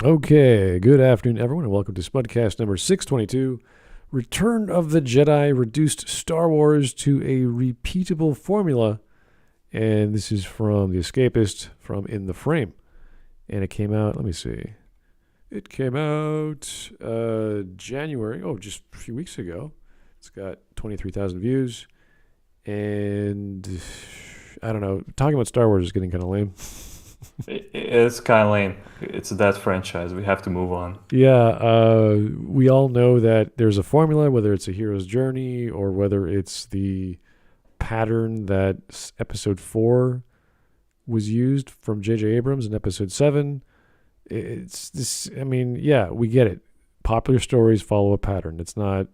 Okay, good afternoon, everyone, and welcome to Smudcast number 622, Return of the Jedi reduced Star Wars to a repeatable formula. And this is from The Escapist from In the Frame. And it came out, let me see. It came out January, just a few weeks ago. It's got 23,000 views. And I don't know, talking about Star Wars is getting kind of lame. It's kind of lame. It's a dead franchise. We have to move on. Yeah, we all know that there's a formula, whether it's a hero's journey or whether it's the pattern that episode 4 was used from JJ Abrams in episode 7. It's this, I mean, yeah, we get it. Popular stories follow a pattern. It's not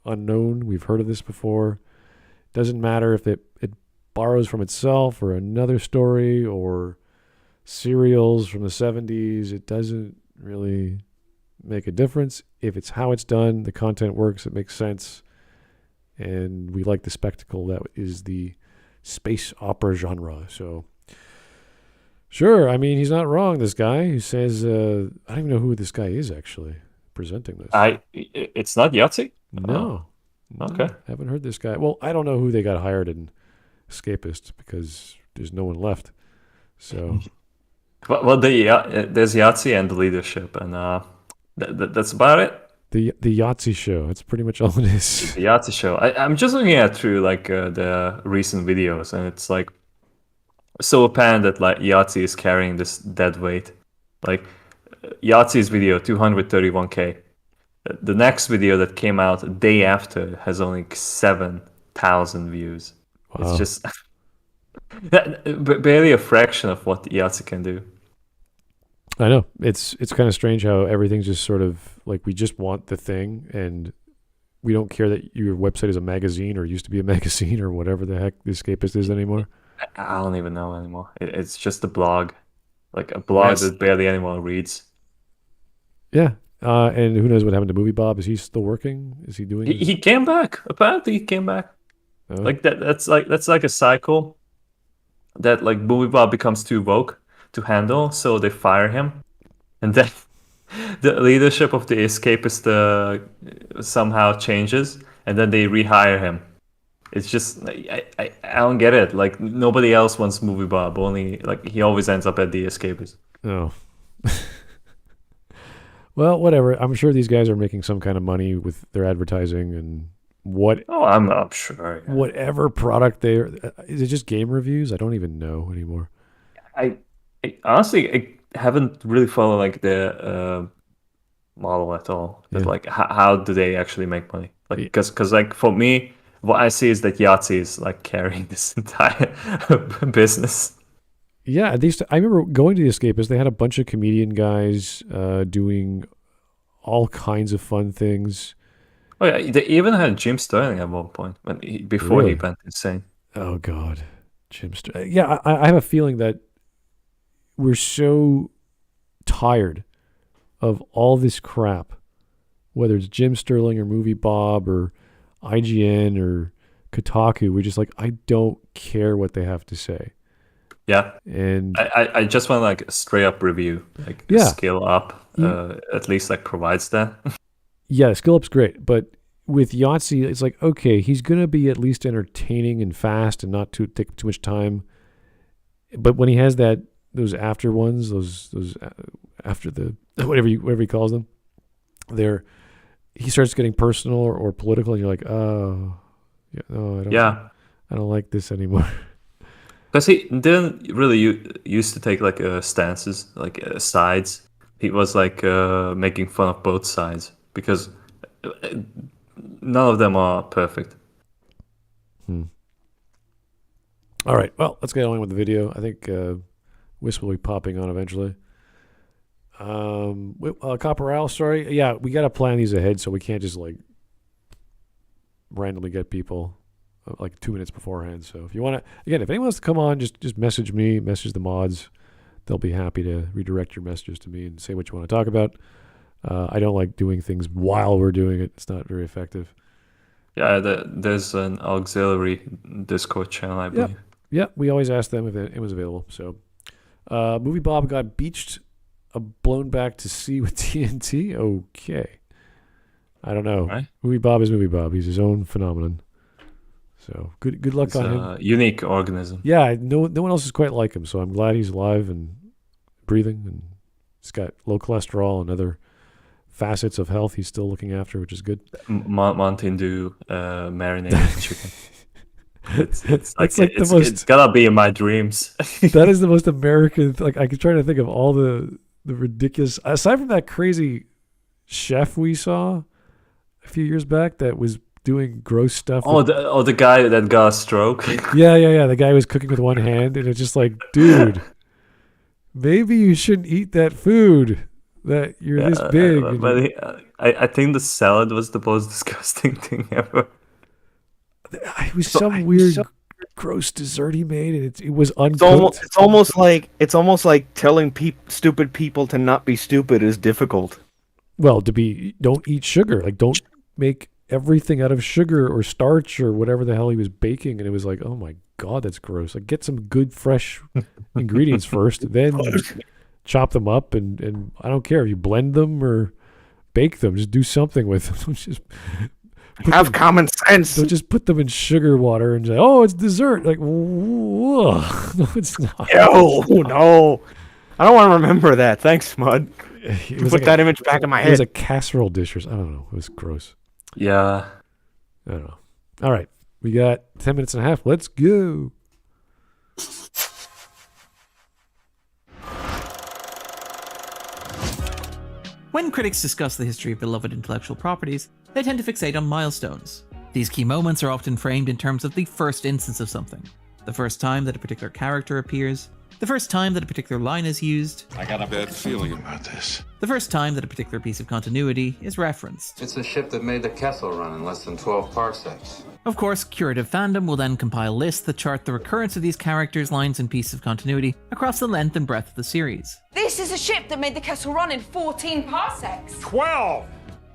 unknown. We've heard of this before. Doesn't matter if it borrows from itself or another story or serials from the 70s. It doesn't really make a difference. If it's how it's done, the content works, it makes sense, and we like the spectacle that is the space opera genre. So, sure, I mean, he's not wrong, this guy who says, I don't even know who this guy is actually presenting this. It's not Yahtzee? No. Okay. Haven't heard this guy. Well, I don't know who they got hired in Escapist because there's no one left. So, Well, there's Yahtzee and the leadership, and that's about it. the Yahtzee show. That's pretty much all it is. The Yahtzee show. I'm just looking at through the recent videos, and it's like so apparent that like Yahtzee is carrying this dead weight. Like Yahtzee's video 231K. The next video that came out a day after has only 7,000 views. Wow. It's just barely a fraction of what Yahtzee can do. I know. It's kind of strange how everything's just sort of like we just want the thing and we don't care that your website is a magazine or used to be a magazine or whatever the heck the Escapist is anymore. I don't even know anymore. It's just a blog. Like a blog Yes. that barely anyone reads. Yeah. And who knows what happened to Movie Bob? Is he still working? Is he doing He came back. Apparently he came back. Oh. Like that's like a cycle that like Movie Bob becomes too woke to handle, so they fire him. And then the leadership of the Escapist somehow changes, and then they rehire him. It's just I don't get it. Like nobody else wants Movie Bob. Only like he always ends up at the Escapist. Oh. Well, whatever. I'm sure these guys are making some kind of money with their advertising and Oh, I'm not sure. whatever product they are. Is it just game reviews? I don't even know anymore. I honestly I haven't really followed like the model at all. But Yeah. like how do they actually make money? Like because like for me, what I see is that Yahtzee is like carrying this entire business. Yeah, I remember going to the Escapist. They had a bunch of comedian guys doing all kinds of fun things. Oh yeah, they even had Jim Sterling at one point before Really? he went insane. Oh God, Yeah, I have a feeling that we're so tired of all this crap, whether it's Jim Sterling or Movie Bob or IGN or Kotaku. We're just like, I don't care what they have to say. Yeah, And I just want like a straight up review, like yeah, Skill Up, at least like provides that. yeah, Skill Up's great, but with Yahtzee, it's like, okay, he's gonna be at least entertaining and fast and not take too much time. But when he has those after ones, those after the whatever he calls them, he starts getting personal or political, and you're like, oh, yeah, no, I don't like this anymore. Because he didn't really used to take like stances, like sides. He was like making fun of both sides because none of them are perfect. All right, well, let's get on with the video. I think Wisp will be popping on eventually. Copper Owl story. Yeah, we got to plan these ahead so we can't just like randomly get people like 2 minutes beforehand. So if you want to, again, if anyone wants to come on, just message me, message the mods. They'll be happy to redirect your messages to me and say what you want to talk about. I don't like doing things while we're doing it. It's not very effective. Yeah, there's an auxiliary Discord channel, I believe. Yeah, we always ask them if it was available. So, Movie Bob got beached blown back to sea with TNT. Okay, I don't know. Right. Movie Bob is Movie Bob. He's his own phenomenon. So good luck It's on a him. unique organism. Yeah, no one else is quite like him. So I'm glad he's alive and breathing, and he's got low cholesterol and other facets of health he's still looking after, which is good. Mountain Dew marinated chicken. It's it's gotta be in my dreams. That is the most American. Like I could try to think of all the ridiculous. Aside from that crazy chef we saw a few years back that was doing gross stuff. The guy that got a stroke. Yeah. The guy was cooking with one hand, and it's just like, dude, maybe you shouldn't eat that food. That you're this big. But I think the salad was the most disgusting thing ever. It was some weird, gross dessert he made, and it was uncooked. It's almost like telling stupid people to not be stupid is difficult. Well, don't eat sugar. Like, don't make everything out of sugar or starch or whatever the hell he was baking. And it was like, oh my God, that's gross. Like, get some good fresh ingredients first, then chop them up, and I don't care if you blend them or bake them. Just do something with them. Just have common sense. Don't just put them in sugar water and say, oh, it's dessert. Like, whoa. No, it's not. No. I don't want to remember that. Thanks, Smud. Put that image back in my head. It was a casserole dish or something. I don't know. It was gross. Yeah. I don't know. All right. We got 10 minutes and a half. Let's go. When critics discuss the history of beloved intellectual properties, they tend to fixate on milestones. These key moments are often framed in terms of the first instance of something. The first time that a particular character appears, the first time that a particular line is used, I got a bad feeling about this. the first time that a particular piece of continuity is referenced. It's the ship that made the Kessel run in less than 12 parsecs. Of course, curative fandom will then compile lists that chart the recurrence of these characters, lines, and pieces of continuity across the length and breadth of the series. This is a ship that made the Kessel run in 14 parsecs. 12!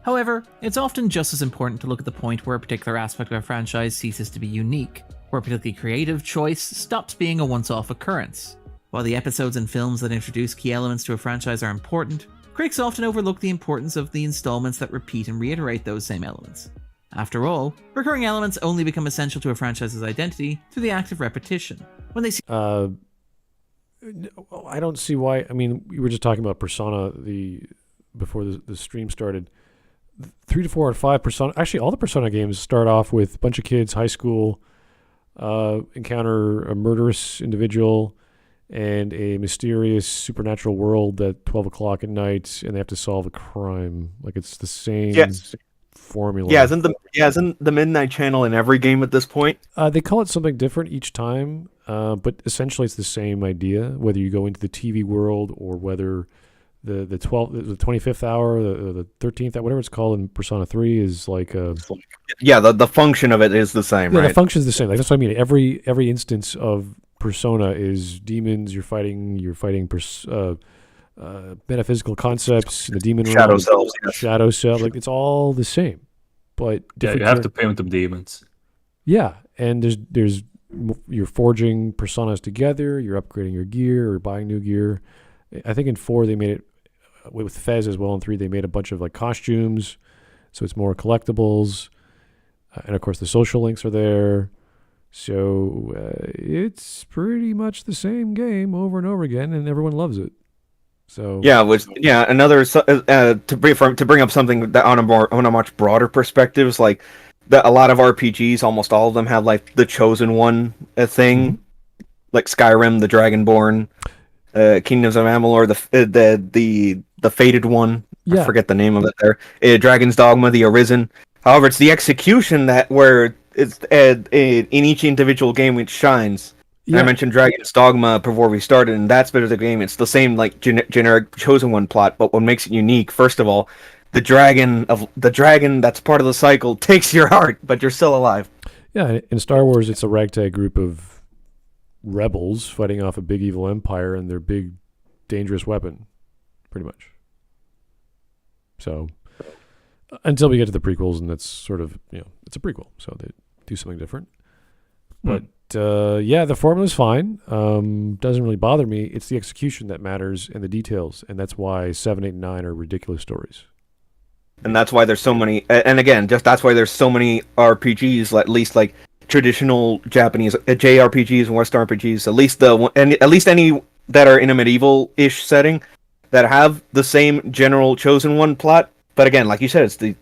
However, it's often just as important to look at the point where a particular aspect of a franchise ceases to be unique, where a particularly creative choice stops being a once-off occurrence. While the episodes and films that introduce key elements to a franchise are important, critics often overlook the importance of the installments that repeat and reiterate those same elements. After all, recurring elements only become essential to a franchise's identity through the act of repetition. When they I don't see why. I mean, we were just talking about Persona before the stream started. 3 to 4 or 5 Persona. Actually, all the Persona games start off with a bunch of kids, high school, encounter a murderous individual and a mysterious supernatural world at 12 o'clock at night, and they have to solve a crime. Like, it's the same formula. Yeah, isn't the Midnight Channel in every game at this point? They call it something different each time, but essentially it's the same idea, whether you go into the TV world or whether the 25th hour, the 13th, whatever it's called in Persona 3 is like the function of it is the same, right? The function is the same. Like, that's what I mean. Every instance of Persona is demons. You're fighting metaphysical concepts, the demon shadow realm, cells, shadow cell. Like, it's all the same, but you have to paint them demons. Yeah, and there's you're forging personas together. You're upgrading your gear or buying new gear. I think in 4 they made it with Fez as well. In 3 they made a bunch of like costumes, so it's more collectibles, and of course the social links are there. So it's pretty much the same game over and over again, and everyone loves it. So another to bring up something that on a much broader perspective is like that a lot of RPGs, almost all of them have like the chosen one thing, like Skyrim, the Dragonborn, Kingdoms of Amalur, the Fated one. Yeah. I forget the name of it there. Dragon's Dogma, the Arisen. However, it's the execution where it's in each individual game which shines. Yeah. I mentioned Dragon's Dogma before we started, and that's bit of the game. It's the same like generic chosen one plot, but what makes it unique, first of all, the dragon that's part of the cycle takes your heart, but you're still alive. Yeah, in Star Wars, it's a ragtag group of rebels fighting off a big evil empire and their big dangerous weapon, pretty much. So until we get to the prequels, and that's sort of, it's a prequel, so they do something different. But yeah, the formula's fine. Doesn't really bother me. It's the execution that matters and the details, and that's why 7, 8, and 9 are ridiculous stories. And that's why there's so many. And again, just that's why there's so many RPGs, at least like traditional Japanese JRPGs and Western RPGs. At least any that are in a medieval-ish setting that have the same general chosen one plot. But again, like you said, it's in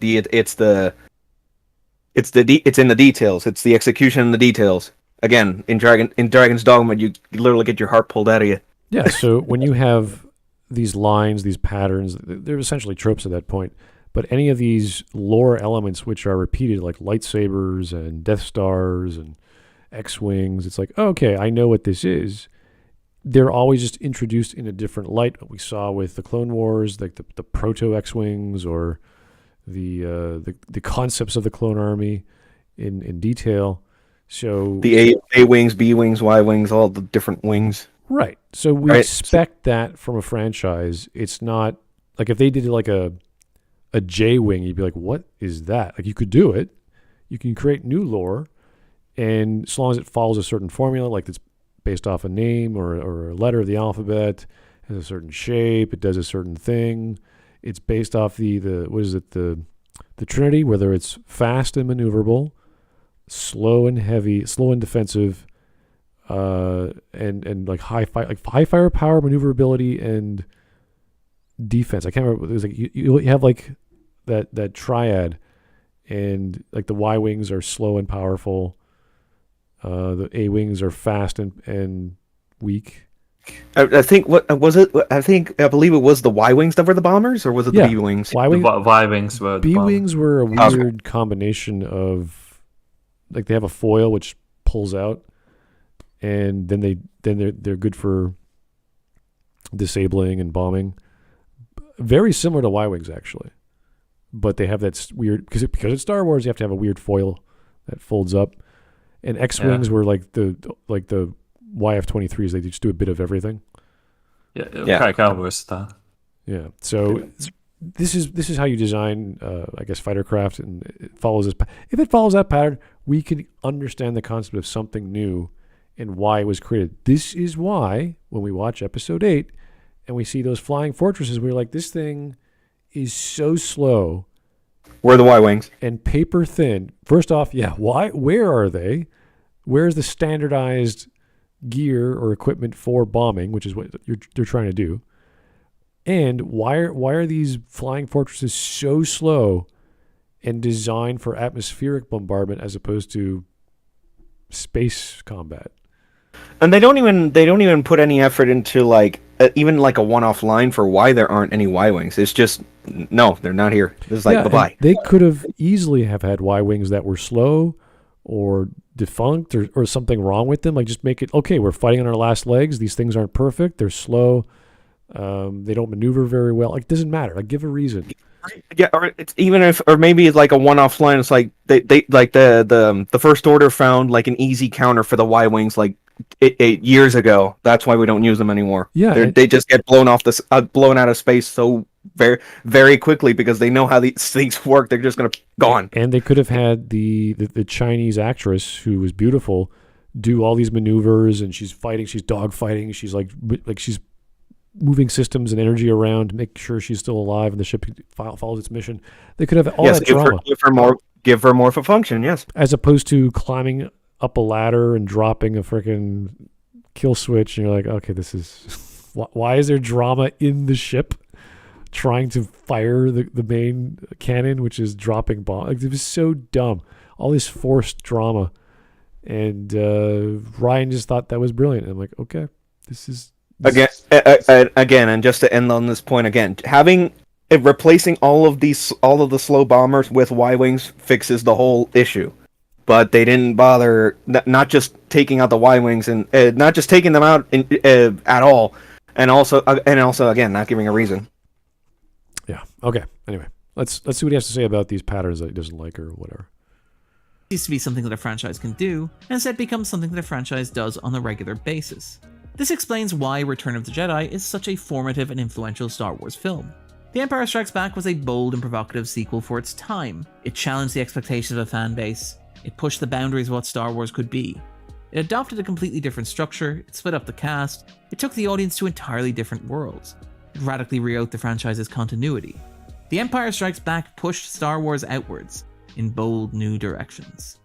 the details. It's the execution in the details. Again, in Dragon's Dogma, you literally get your heart pulled out of you. Yeah, so when you have these lines, these patterns, they're essentially tropes at that point. But any of these lore elements which are repeated, like lightsabers and Death Stars and X-Wings, it's like, oh, okay, I know what this is. They're always just introduced in a different light. What we saw with the Clone Wars, like the proto X-Wings, or the concepts of the clone army in detail. So the A wings, B wings, Y wings, all the different wings. Right. So we expect that from a franchise. It's not like if they did like a J wing, you'd be like, what is that? Like, you could do it. You can create new lore, and as long as it follows a certain formula, like it's based off a name or a letter of the alphabet, has a certain shape, it does a certain thing. It's based off the Trinity, whether it's fast and maneuverable, slow and heavy, slow and defensive, and like high firepower, maneuverability, and defense. I can't remember. It was like you have like that triad, and like the Y wings are slow and powerful. The A wings are fast and weak. I think what was it? I believe it was the Y wings that were the bombers, or was it the B wings? Y wings were B wings were a weird combination of, like, they have a foil which pulls out, and then they're good for disabling and bombing. Very similar to Y wings actually, but they have that weird because it's Star Wars. You have to have a weird foil that folds up. And X-wings were like the YF-23s. They just do a bit of everything. Kind of versatile. Yeah. So this is how you design, I guess, fighter craft, and it follows this. If it follows that pattern, we can understand the concept of something new and why it was created. This is why when we watch Episode 8 and we see those flying fortresses, we're like, this thing is so slow. Where are the Y wings? And paper thin. First off, why? Where are they? Where's the standardized gear or equipment for bombing, which is what they're trying to do? And why are these flying fortresses so slow and designed for atmospheric bombardment as opposed to space combat? And they don't even put any effort into like even like a one-off line for why there aren't any Y-wings. It's just no, they're not here. This is like bye-bye. They could have easily have had Y-wings that were slow or defunct or something wrong with them. Like, just make it okay. We're fighting on our last legs. These things aren't perfect. They're slow. They don't maneuver very well. Like, it doesn't matter. Like, give a reason. Yeah, or it's or maybe it's like a one-off line. It's like they like the First Order found like an easy counter for the Y-wings like 8 years ago. That's why we don't use them anymore. Yeah, they just get blown out of space so very, very quickly because they know how these things work. They're just gonna gone. And they could have had the Chinese actress who was beautiful do all these maneuvers, and she's fighting. She's dog fighting. She's like she's moving systems and energy around to make sure she's still alive and the ship follows its mission. They could have all that drama. Give her more of a function. Yes, as opposed to climbing up a ladder and dropping a freaking kill switch, and you're like, okay, this is why is there drama in the ship trying to fire the main cannon, which is dropping bombs? Like, it was so dumb. All this forced drama, and Ryan just thought that was brilliant. And I'm like, okay, this is again, and just to end on this point again, replacing all of the slow bombers with Y-wings fixes the whole issue. But they didn't bother not just taking out the Y-wings and not just taking them out at all, and also again not giving a reason. Yeah. Okay. Anyway, let's see what he has to say about these patterns that he doesn't like or whatever. It used to be something that a franchise can do, and instead becomes something that a franchise does on a regular basis. This explains why Return of the Jedi is such a formative and influential Star Wars film. The Empire Strikes Back was a bold and provocative sequel for its time. It challenged the expectations of a fan base. It pushed the boundaries of what Star Wars could be. It adopted a completely different structure, it split up the cast, it took the audience to entirely different worlds. It radically rewrote the franchise's continuity. The Empire Strikes Back pushed Star Wars outwards, in bold new directions.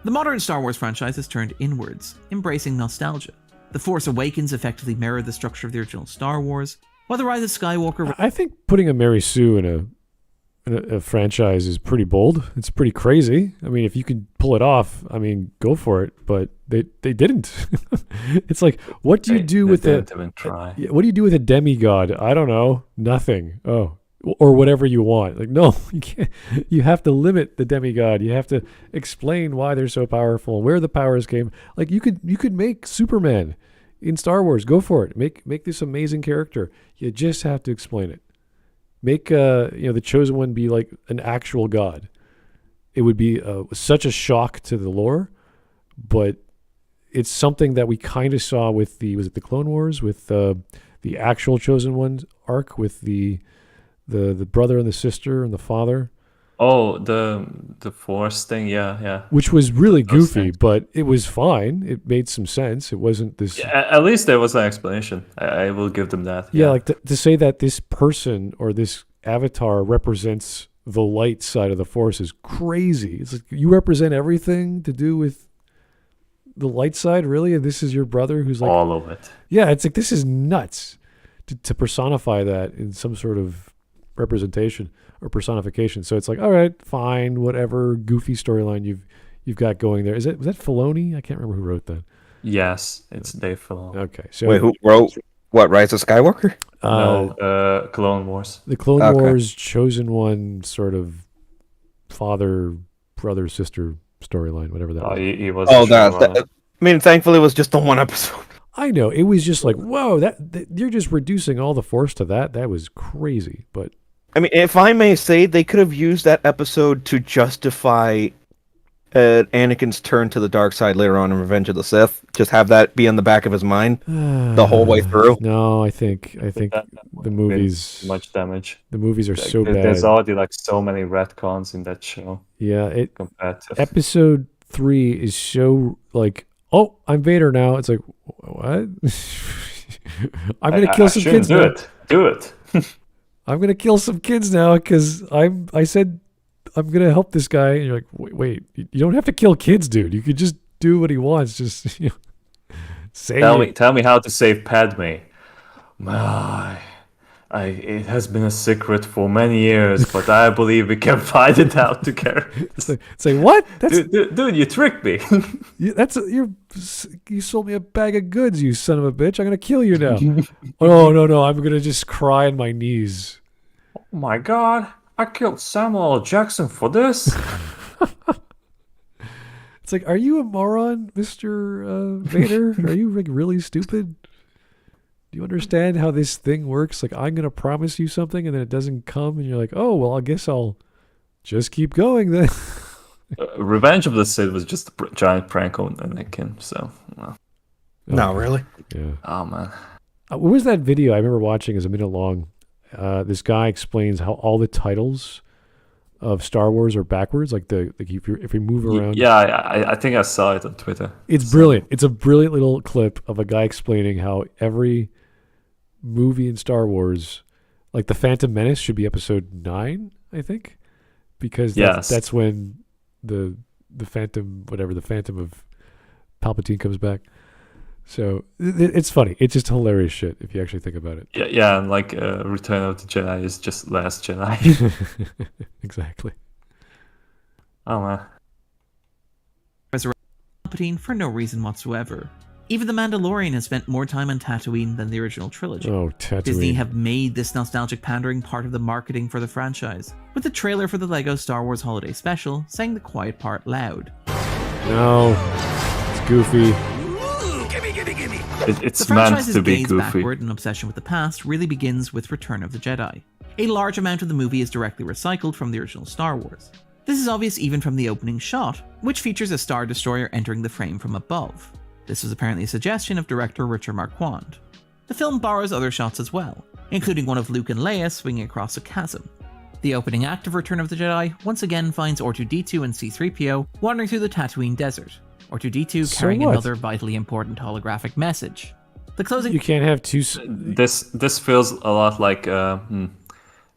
The modern Star Wars franchise has turned inwards, embracing nostalgia. The Force Awakens effectively mirrored the structure of the original Star Wars, while The Rise of Skywalker... I think putting a Mary Sue in a franchise is pretty bold. It's pretty crazy. I mean, if you could pull it off, I mean, go for it. But they didn't. It's like, what do you do with a... What do you do with a demigod? I don't know. Nothing. Oh. Or whatever you want. Like, no, you can't. You have to limit the demigod. You have to explain why they're so powerful, where the powers came. Like, you could make Superman in Star Wars. Go for it. Make this amazing character. You just have to explain it. Make the Chosen One be like an actual god. It would be such a shock to the lore, but it's something that we kind of saw with the Clone Wars, with the actual Chosen One arc, with the brother and the sister and the father. Oh, the Force thing, yeah. Which was really goofy, but it was fine. It made some sense. It wasn't this... Yeah, at least there was an explanation. I will give them that. Yeah, like to say that this person or this avatar represents the light side of the Force is crazy. It's like, you represent everything to do with the light side, really? And this is your brother who's like... all of it. Yeah, it's like, this is nuts to personify that in some sort of representation or personification. So it's like, all right, fine, whatever goofy storyline you've got going there. Was that Filoni? I can't remember who wrote that. Yes, it's Dave Filoni. Okay, so wait, who wrote what? Rise of Skywalker? No, Clone Wars. The Clone Wars Chosen One sort of father, brother, sister storyline, whatever that was. He was. I mean, thankfully, it was just the one episode. I know, it was just like, whoa, that you're just reducing all the Force to that. That was crazy, but. I mean, if I may say, they could have used that episode to justify Anakin's turn to the dark side later on in Revenge of the Sith. Just have that be in the back of his mind the whole way through. No, I think the movies much damage. The movies are so bad. There's already like so many retcons in that show. Yeah, compared to episode 3 is so like, oh, I'm Vader now. It's like, what? I'm gonna kill some kids now. Do it. I'm gonna kill some kids now because I said I'm gonna help this guy, and you're like, wait, you don't have to kill kids, dude. You could just do what he wants. Just say. Tell me how to save Padme. It has been a secret for many years, but I believe we can find it out together. It's like what? Dude, you tricked me. You sold me a bag of goods, you son of a bitch. I'm gonna kill you now. Oh no, I'm gonna just cry on my knees. Oh my god, I killed Samuel L. Jackson for this. It's like, are you a moron, Mr. Vader? Are you like really stupid? Do you understand how this thing works? Like, I'm gonna promise you something, and then it doesn't come, and you're like, oh well, I guess I'll just keep going then. Revenge of the Sith was just a giant prank on Anakin, so no, really? Yeah. Oh man, what was that video I remember watching? Is a minute long. This guy explains how all the titles of Star Wars are backwards. Like if we move around. Yeah, I think I saw it on Twitter. It's brilliant. It's a brilliant little clip of a guy explaining how every movie in Star Wars, like the Phantom Menace, should be episode 9, I think, because that's when the Phantom of Palpatine comes back. So it's funny. It's just hilarious shit if you actually think about it. Yeah, and like Return of the Jedi is just Last Jedi. Exactly. Oh man. Palpatine for no reason whatsoever. Even The Mandalorian has spent more time on Tatooine than the original trilogy. Oh, Tatooine. Disney have made this nostalgic pandering part of the marketing for the franchise, with the trailer for the LEGO Star Wars Holiday Special saying the quiet part loud. No, it's goofy. It's meant to be gaze goofy. Backward and obsession with the past really begins with Return of the Jedi. A large amount of the movie is directly recycled from the original Star Wars. This is obvious even from the opening shot, which features a Star Destroyer entering the frame from above. This was apparently a suggestion of director Richard Marquand. The film borrows other shots as well, including one of Luke and Leia swinging across a chasm. The opening act of Return of the Jedi once again finds R2-D2 and C-3PO wandering through the Tatooine desert. R2-D2 So carrying what? another vitally important holographic message. The closing You can't have two. This feels a lot like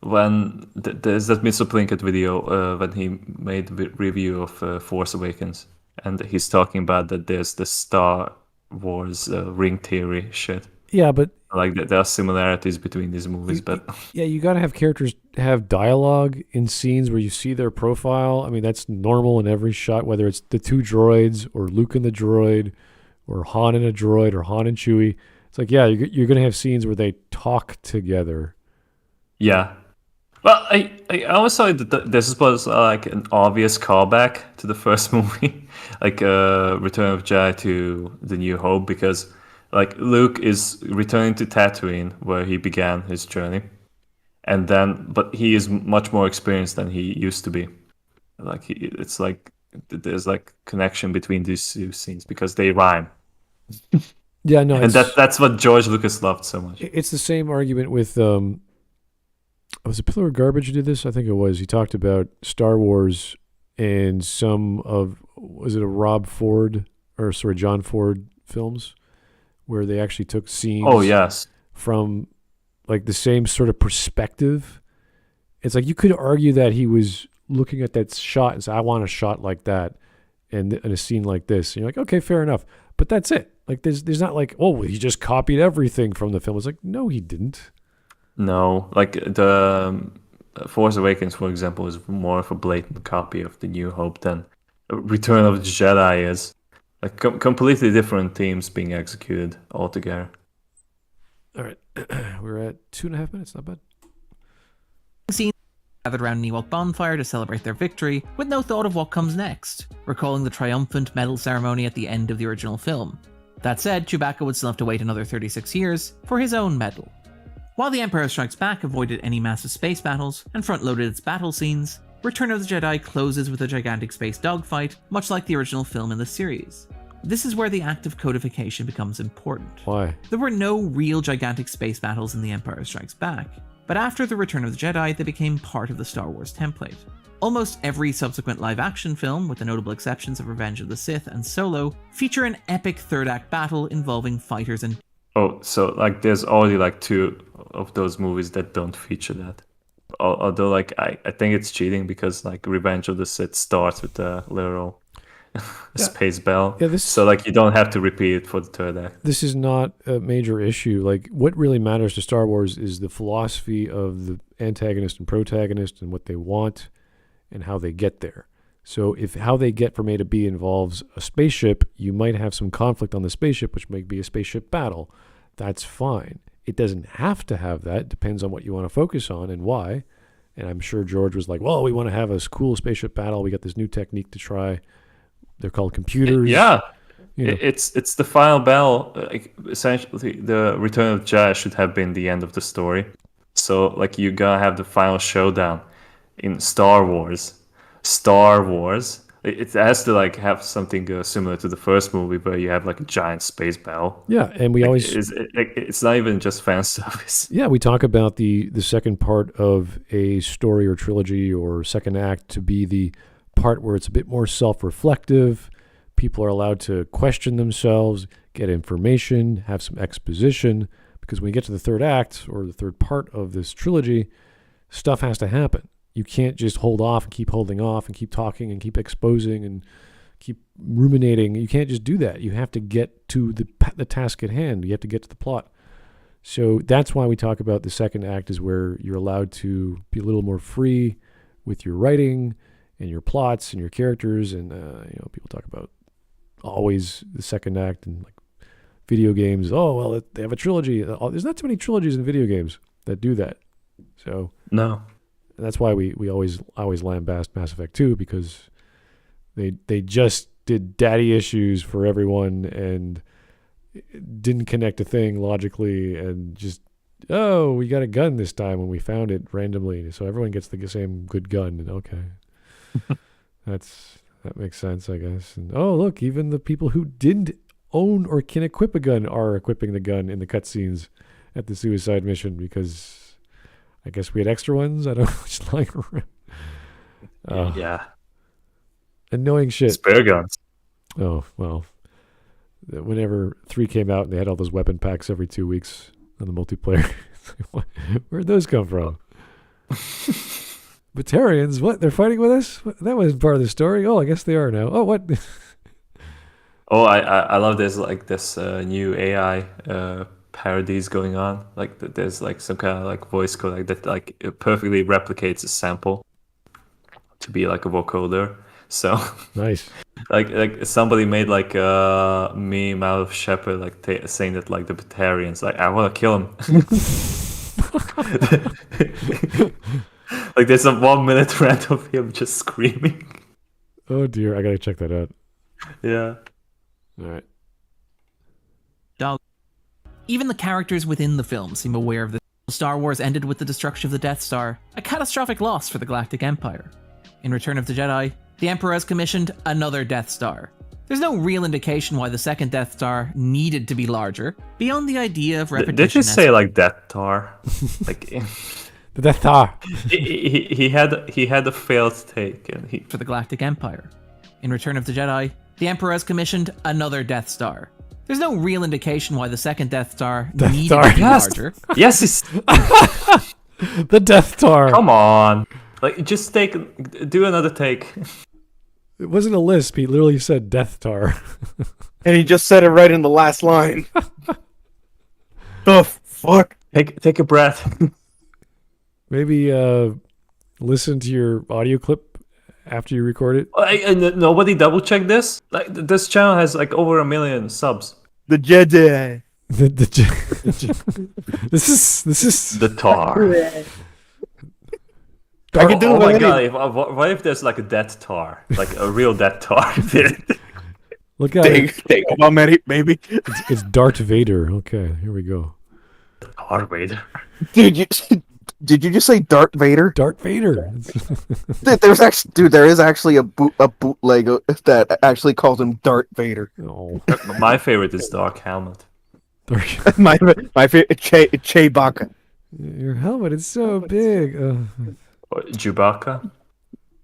when there's that Mr. Plinkett video when he made the review of Force Awakens, and he's talking about that there's the Star Wars ring theory shit. Yeah, but Like there are similarities between these movies, but yeah, you got to have characters have dialogue in scenes where you see their profile. I mean, that's normal in every shot, whether it's the two droids or Luke and the droid or Han and a droid or Han and Chewie. It's like, yeah, you're going to have scenes where they talk together. yeah. Well, I always thought that this was like an obvious callback to the first movie, like Return of Jedi to The New Hope, because like Luke is returning to Tatooine where he began his journey, and then but he is much more experienced than he used to be. Like it's like there's like connection between these two scenes because they rhyme, Yeah, no, and that's what George Lucas loved so much. it's the same argument with was it Pillar of Garbage who did this? I think it was. He talked about Star Wars and some of, was it a John Ford films where they actually took scenes Oh yes, from like the same sort of perspective. It's like you could argue that he was looking at that shot and say, I want a shot like that and a scene like this. And you're like, okay, fair enough. But that's it. Like there's not like, oh, he just copied everything from the film. It's like, no, he didn't. no, like the Force Awakens, for example, is more of a blatant copy of The New Hope than Return of the Jedi is. Like completely different themes being executed altogether. All right. We're at 2.5 minutes. Not bad. scene gathered around an Ewok bonfire to celebrate their victory, with no thought of what comes next, recalling the triumphant medal ceremony at the end of the original film. That said, Chewbacca would still have to wait another 36 years for his own medal. While The Empire Strikes Back avoided any massive space battles and front-loaded its battle scenes, Return of the Jedi closes with a gigantic space dogfight, much like the original film in the series. This is where the act of codification becomes important. Why? There were no real gigantic space battles in The Empire Strikes Back, but after The Return of the Jedi, they became part of the Star Wars template. Almost every subsequent live-action film, with the notable exceptions of Revenge of the Sith and Solo, feature an epic third-act battle involving fighters and... Oh, so like there's already like 2 of those movies that don't feature that. Although like I think it's cheating because like Revenge of the Sith starts with the literal space bell. Yeah, so like you don't have to repeat it for the third act. This is not a major issue. Like what really matters to Star Wars is the philosophy of the antagonist and protagonist and what they want and how they get there. So if how they get from A to B involves a spaceship, you might have some conflict on the spaceship, which may be a spaceship battle. That's fine. It doesn't have to have that. It depends on what you want to focus on and why. And I'm sure George was like, well, we want to have a cool spaceship battle. We got this new technique to try. They're called computers. Yeah. You know. It's the final battle. Like, essentially, the Return of the Jedi should have been the end of the story. So like you gotta have the final showdown in Star Wars. It has to like have something similar to the first movie where you have like a giant space battle. Yeah, and we always... It's not even just fan service. Yeah, we talk about the second part of a story or trilogy or second act to be the part where it's a bit more self-reflective. People are allowed to question themselves, get information, have some exposition, because when we get to the third act or the third part of this trilogy, stuff has to happen. You can't just hold off and keep holding off and keep talking and keep exposing and keep ruminating. You can't just do that. You have to get to the task at hand. You have to get to the plot. So that's why we talk about the second act is where you're allowed to be a little more free with your writing and your plots and your characters. And people talk about always the second act and like video games. Oh, well, they have a trilogy. There's not too many trilogies in video games that do that. So No. And that's why we always lambast Mass Effect 2, because they just did daddy issues for everyone and didn't connect a thing logically and just, oh, we got a gun this time when we found it randomly, so everyone gets the same good gun. And okay, that makes sense, I guess. And oh, look, even the people who didn't own or can equip a gun are equipping the gun in the cutscenes at the suicide mission, because I guess we had extra ones. I don't know which lying around. Yeah. Annoying shit. Spare guns. Oh, well. Whenever 3 came out and they had all those weapon packs every 2 weeks on the multiplayer, where'd those come from? Batarians? What? They're fighting with us? That wasn't part of the story. Oh, I guess they are now. Oh, what? Oh, I love this new AI parodies going on. Like there's like some kind of like voice code that like it perfectly replicates a sample to be like a vocoder. So nice. like somebody made like a meme out of Shepard like saying that like the Batarians like I want to kill him. Like there's a 1 minute rant of him just screaming. Oh dear, I gotta check that out. Yeah. All right. Dog. Even the characters within the film seem aware of this. Star Wars ended with the destruction of the Death Star, a catastrophic loss for the Galactic Empire. In Return of the Jedi, the Emperor has commissioned another Death Star. There's no real indication why the second Death Star needed to be larger, beyond the idea of repetition. Did you say like Death Star? Like the Death Star. he had a failed take and for the Galactic Empire. In Return of the Jedi, the Emperor has commissioned another Death Star. There's no real indication why the second Death Star needed to be larger. Yes, it's the Death Star. Come on, like just do another take. It wasn't a lisp. He literally said Death Star. And he just said it right in the last line. The fuck? Take a breath. Maybe listen to your audio clip after you record it. Nobody double checked this. Like this channel has like over 1 million subs. The Jedi. This is the tar. I can do oh my it. god! What if there's like a death tar, like a real death tar? Look at it. Maybe. It's Darth Vader. Okay, here we go. Darth Vader. Dude, did you just say Darth Vader? Darth Vader. There is actually a bootleg that actually calls him Darth Vader. Oh. My favorite is Dark Helmet. my favorite Chewbacca. Your helmet is so big. Chewbacca.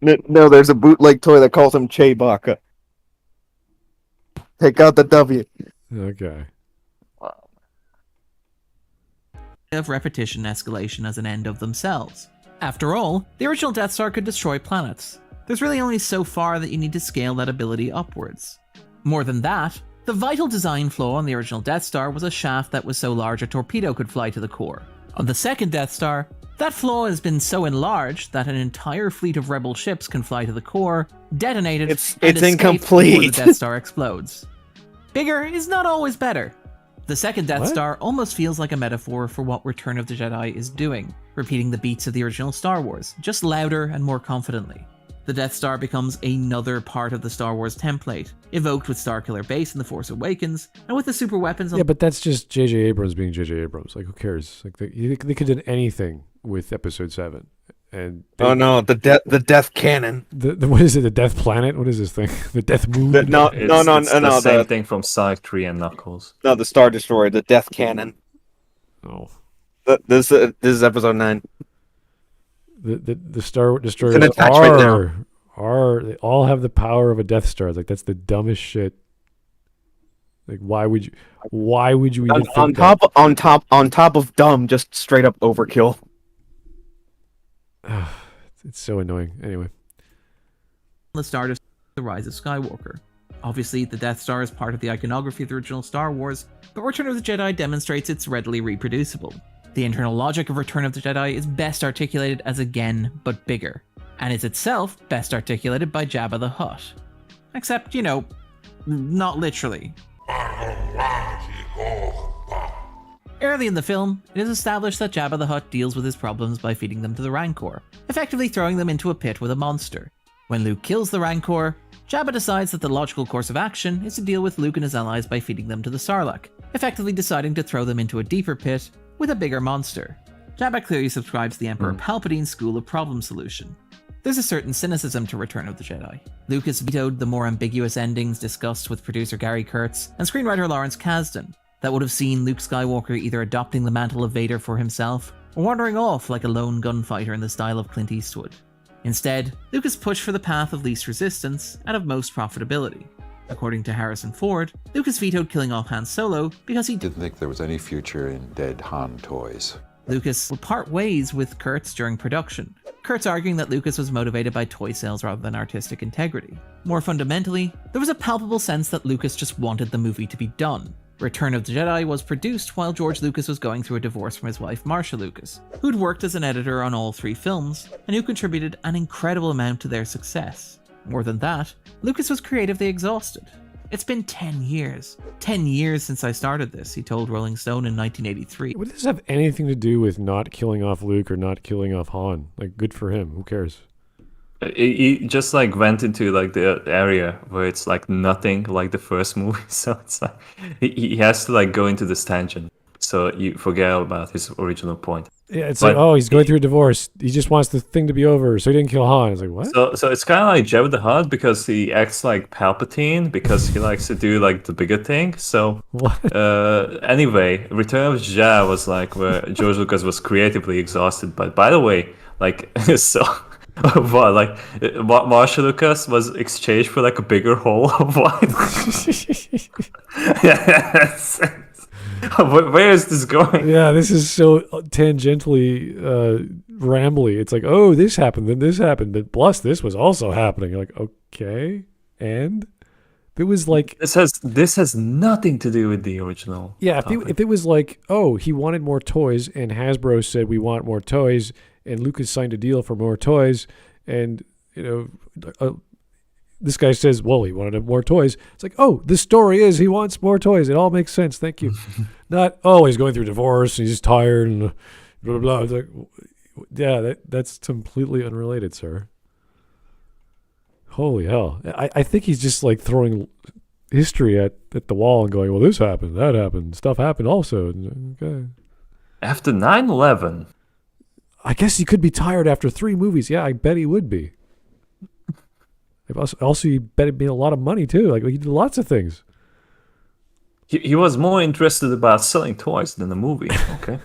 No, there's a bootleg toy that calls him Chewbacca. Take out the W. Okay. Of repetition escalation as an end of themselves. After all, the original Death Star could destroy planets. There's really only so far that you need to scale that ability upwards. More than that, the vital design flaw on the original Death Star was a shaft that was so large a torpedo could fly to the core. On the second Death Star, that flaw has been so enlarged that an entire fleet of rebel ships can fly to the core, detonate it, it's and escape incomplete before the Death Star explodes. Bigger is not always better. The second Death Star almost feels like a metaphor for what Return of the Jedi is doing, repeating the beats of the original Star Wars, just louder and more confidently. The Death Star becomes another part of the Star Wars template, evoked with Starkiller Base in The Force Awakens, and with the super weapons on... Yeah, but that's just JJ Abrams being JJ Abrams. Like, who cares? Like, they could have done anything with Episode 7. And the Death Cannon. The what is it? The Death Planet? What is this thing? The Death Moon? It's the same thing from Sonic 3 and Knuckles. No, the Star Destroyer, the Death Cannon. Oh. This is Episode 9. The Star Destroyers they all have the power of a Death Star. Like, that's the dumbest shit. Like, why would you even think on top of dumb, just straight up overkill. It's so annoying. Anyway. The Star Destroyer, The Rise of Skywalker. Obviously, the Death Star is part of the iconography of the original Star Wars, but Return of the Jedi demonstrates it's readily reproducible. The internal logic of Return of the Jedi is best articulated as again, but bigger, and is itself best articulated by Jabba the Hutt. Except, not literally. Early in the film, it is established that Jabba the Hutt deals with his problems by feeding them to the Rancor, effectively throwing them into a pit with a monster. When Luke kills the Rancor, Jabba decides that the logical course of action is to deal with Luke and his allies by feeding them to the Sarlacc, effectively deciding to throw them into a deeper pit with a bigger monster. Jabba clearly subscribes to the Emperor Palpatine's school of problem solution. There's a certain cynicism to Return of the Jedi. Lucas vetoed the more ambiguous endings discussed with producer Gary Kurtz and screenwriter Lawrence Kasdan that would have seen Luke Skywalker either adopting the mantle of Vader for himself or wandering off like a lone gunfighter in the style of Clint Eastwood. Instead, Lucas pushed for the path of least resistance and of most profitability. According to Harrison Ford, Lucas vetoed killing off Han Solo because he Didn't think there was any future in dead Han toys. Lucas would part ways with Kurtz during production, Kurtz arguing that Lucas was motivated by toy sales rather than artistic integrity. More fundamentally, there was a palpable sense that Lucas just wanted the movie to be done. Return of the Jedi was produced while George Lucas was going through a divorce from his wife Marcia Lucas, who'd worked as an editor on all 3 films, and who contributed an incredible amount to their success. More than that, Lucas was creatively exhausted. It's been 10 years. 10 years since I started this, he told Rolling Stone in 1983. What does this have anything to do with not killing off Luke or not killing off Han? Like, good for him. Who cares? He just like went into like the area where it's like nothing like the first movie, so it's like he has to like go into this tangent, so you forget about his original point. Yeah, it's like, oh, he's going through a divorce. He just wants the thing to be over, so he didn't kill Han. It's like, what? So it's kind of like Jabba the Hutt because he acts like Palpatine because he likes to do like the bigger thing. So anyway, Return of the Jedi was like where George Lucas was creatively exhausted. But by the way, like so. What, like Marcia Lucas was exchanged for like a bigger hole of wine? Yes. Where is this going? Yeah, this is so tangentially rambly. It's like, oh, this happened, then this happened, but plus this was also happening. You're like, okay, and it was like this has nothing to do with the original. Yeah, if it was like, oh, he wanted more toys, and Hasbro said we want more toys, and Lucas signed a deal for more toys, and this guy says, well, he wanted more toys. It's like, oh, the story is he wants more toys. It all makes sense. Thank you. Not, oh, he's going through divorce and he's tired and blah, blah, blah. It's like, yeah, that's completely unrelated, sir. Holy hell. I think he's just like throwing history at the wall and going, well, this happened, that happened, stuff happened also. Okay. After 9/11. I guess he could be tired after 3 movies. Yeah, I bet he would be. Also, he bet it'd be a lot of money too. Like, he did lots of things. He was more interested about selling toys than the movie. Okay,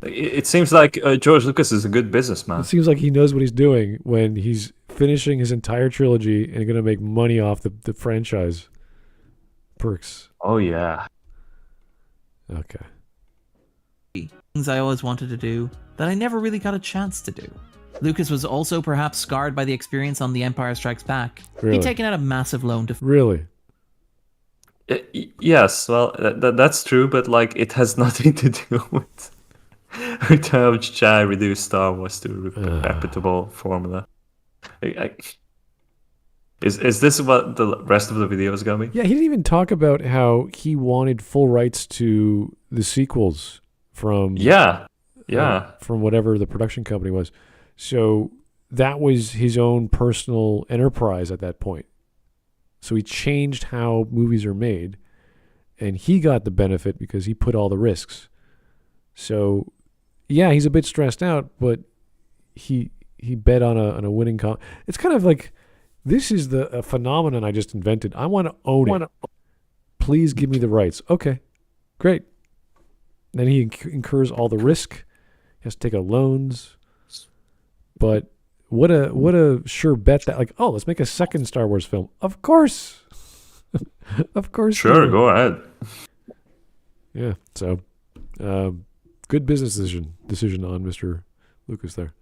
it seems like George Lucas is a good businessman. It seems like he knows what he's doing when he's finishing his entire trilogy and going to make money off the franchise perks. Oh yeah. Okay. Things I always wanted to do that I never really got a chance to do. Lucas was also perhaps scarred by the experience on The Empire Strikes Back. Really? He'd taken out a massive loan to... Really? Yes, well, that's true, but like it has nothing to do with Return of the Jedi reduced Star Wars to a repeatable formula. Is this what the rest of the video is going to be? Yeah, he didn't even talk about how he wanted full rights to the sequels from... from whatever the production company was. So that was his own personal enterprise at that point. So he changed how movies are made, and he got the benefit because he put all the risks. So, yeah, he's a bit stressed out, but he bet on a winning It's kind of like, this is a phenomenon I just invented. I want to own it. Please give me the rights. Okay, great. Then he incurs all the risk. He has to take out loans. But what a sure bet that, like, oh, let's make a second Star Wars film. Of course. Of course. Sure, go ahead. Yeah, so good business decision on Mr. Lucas there.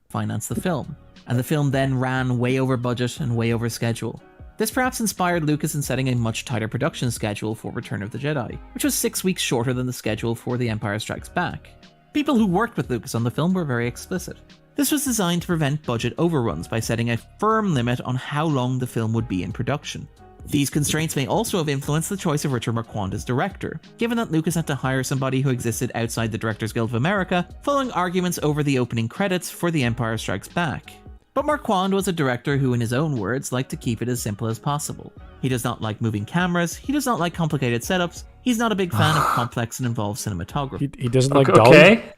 Finance the film. And the film then ran way over budget and way over schedule. This perhaps inspired Lucas in setting a much tighter production schedule for Return of the Jedi, which was 6 weeks shorter than the schedule for The Empire Strikes Back. People who worked with Lucas on the film were very explicit. This was designed to prevent budget overruns by setting a firm limit on how long the film would be in production. These constraints may also have influenced the choice of Richard Marquand as director, given that Lucas had to hire somebody who existed outside the Directors Guild of America, following arguments over the opening credits for The Empire Strikes Back. But Marquand was a director who, in his own words, liked to keep it as simple as possible. He does not like moving cameras, he does not like complicated setups, he's not a big fan of complex and involved cinematography. He doesn't like dolly. Okay.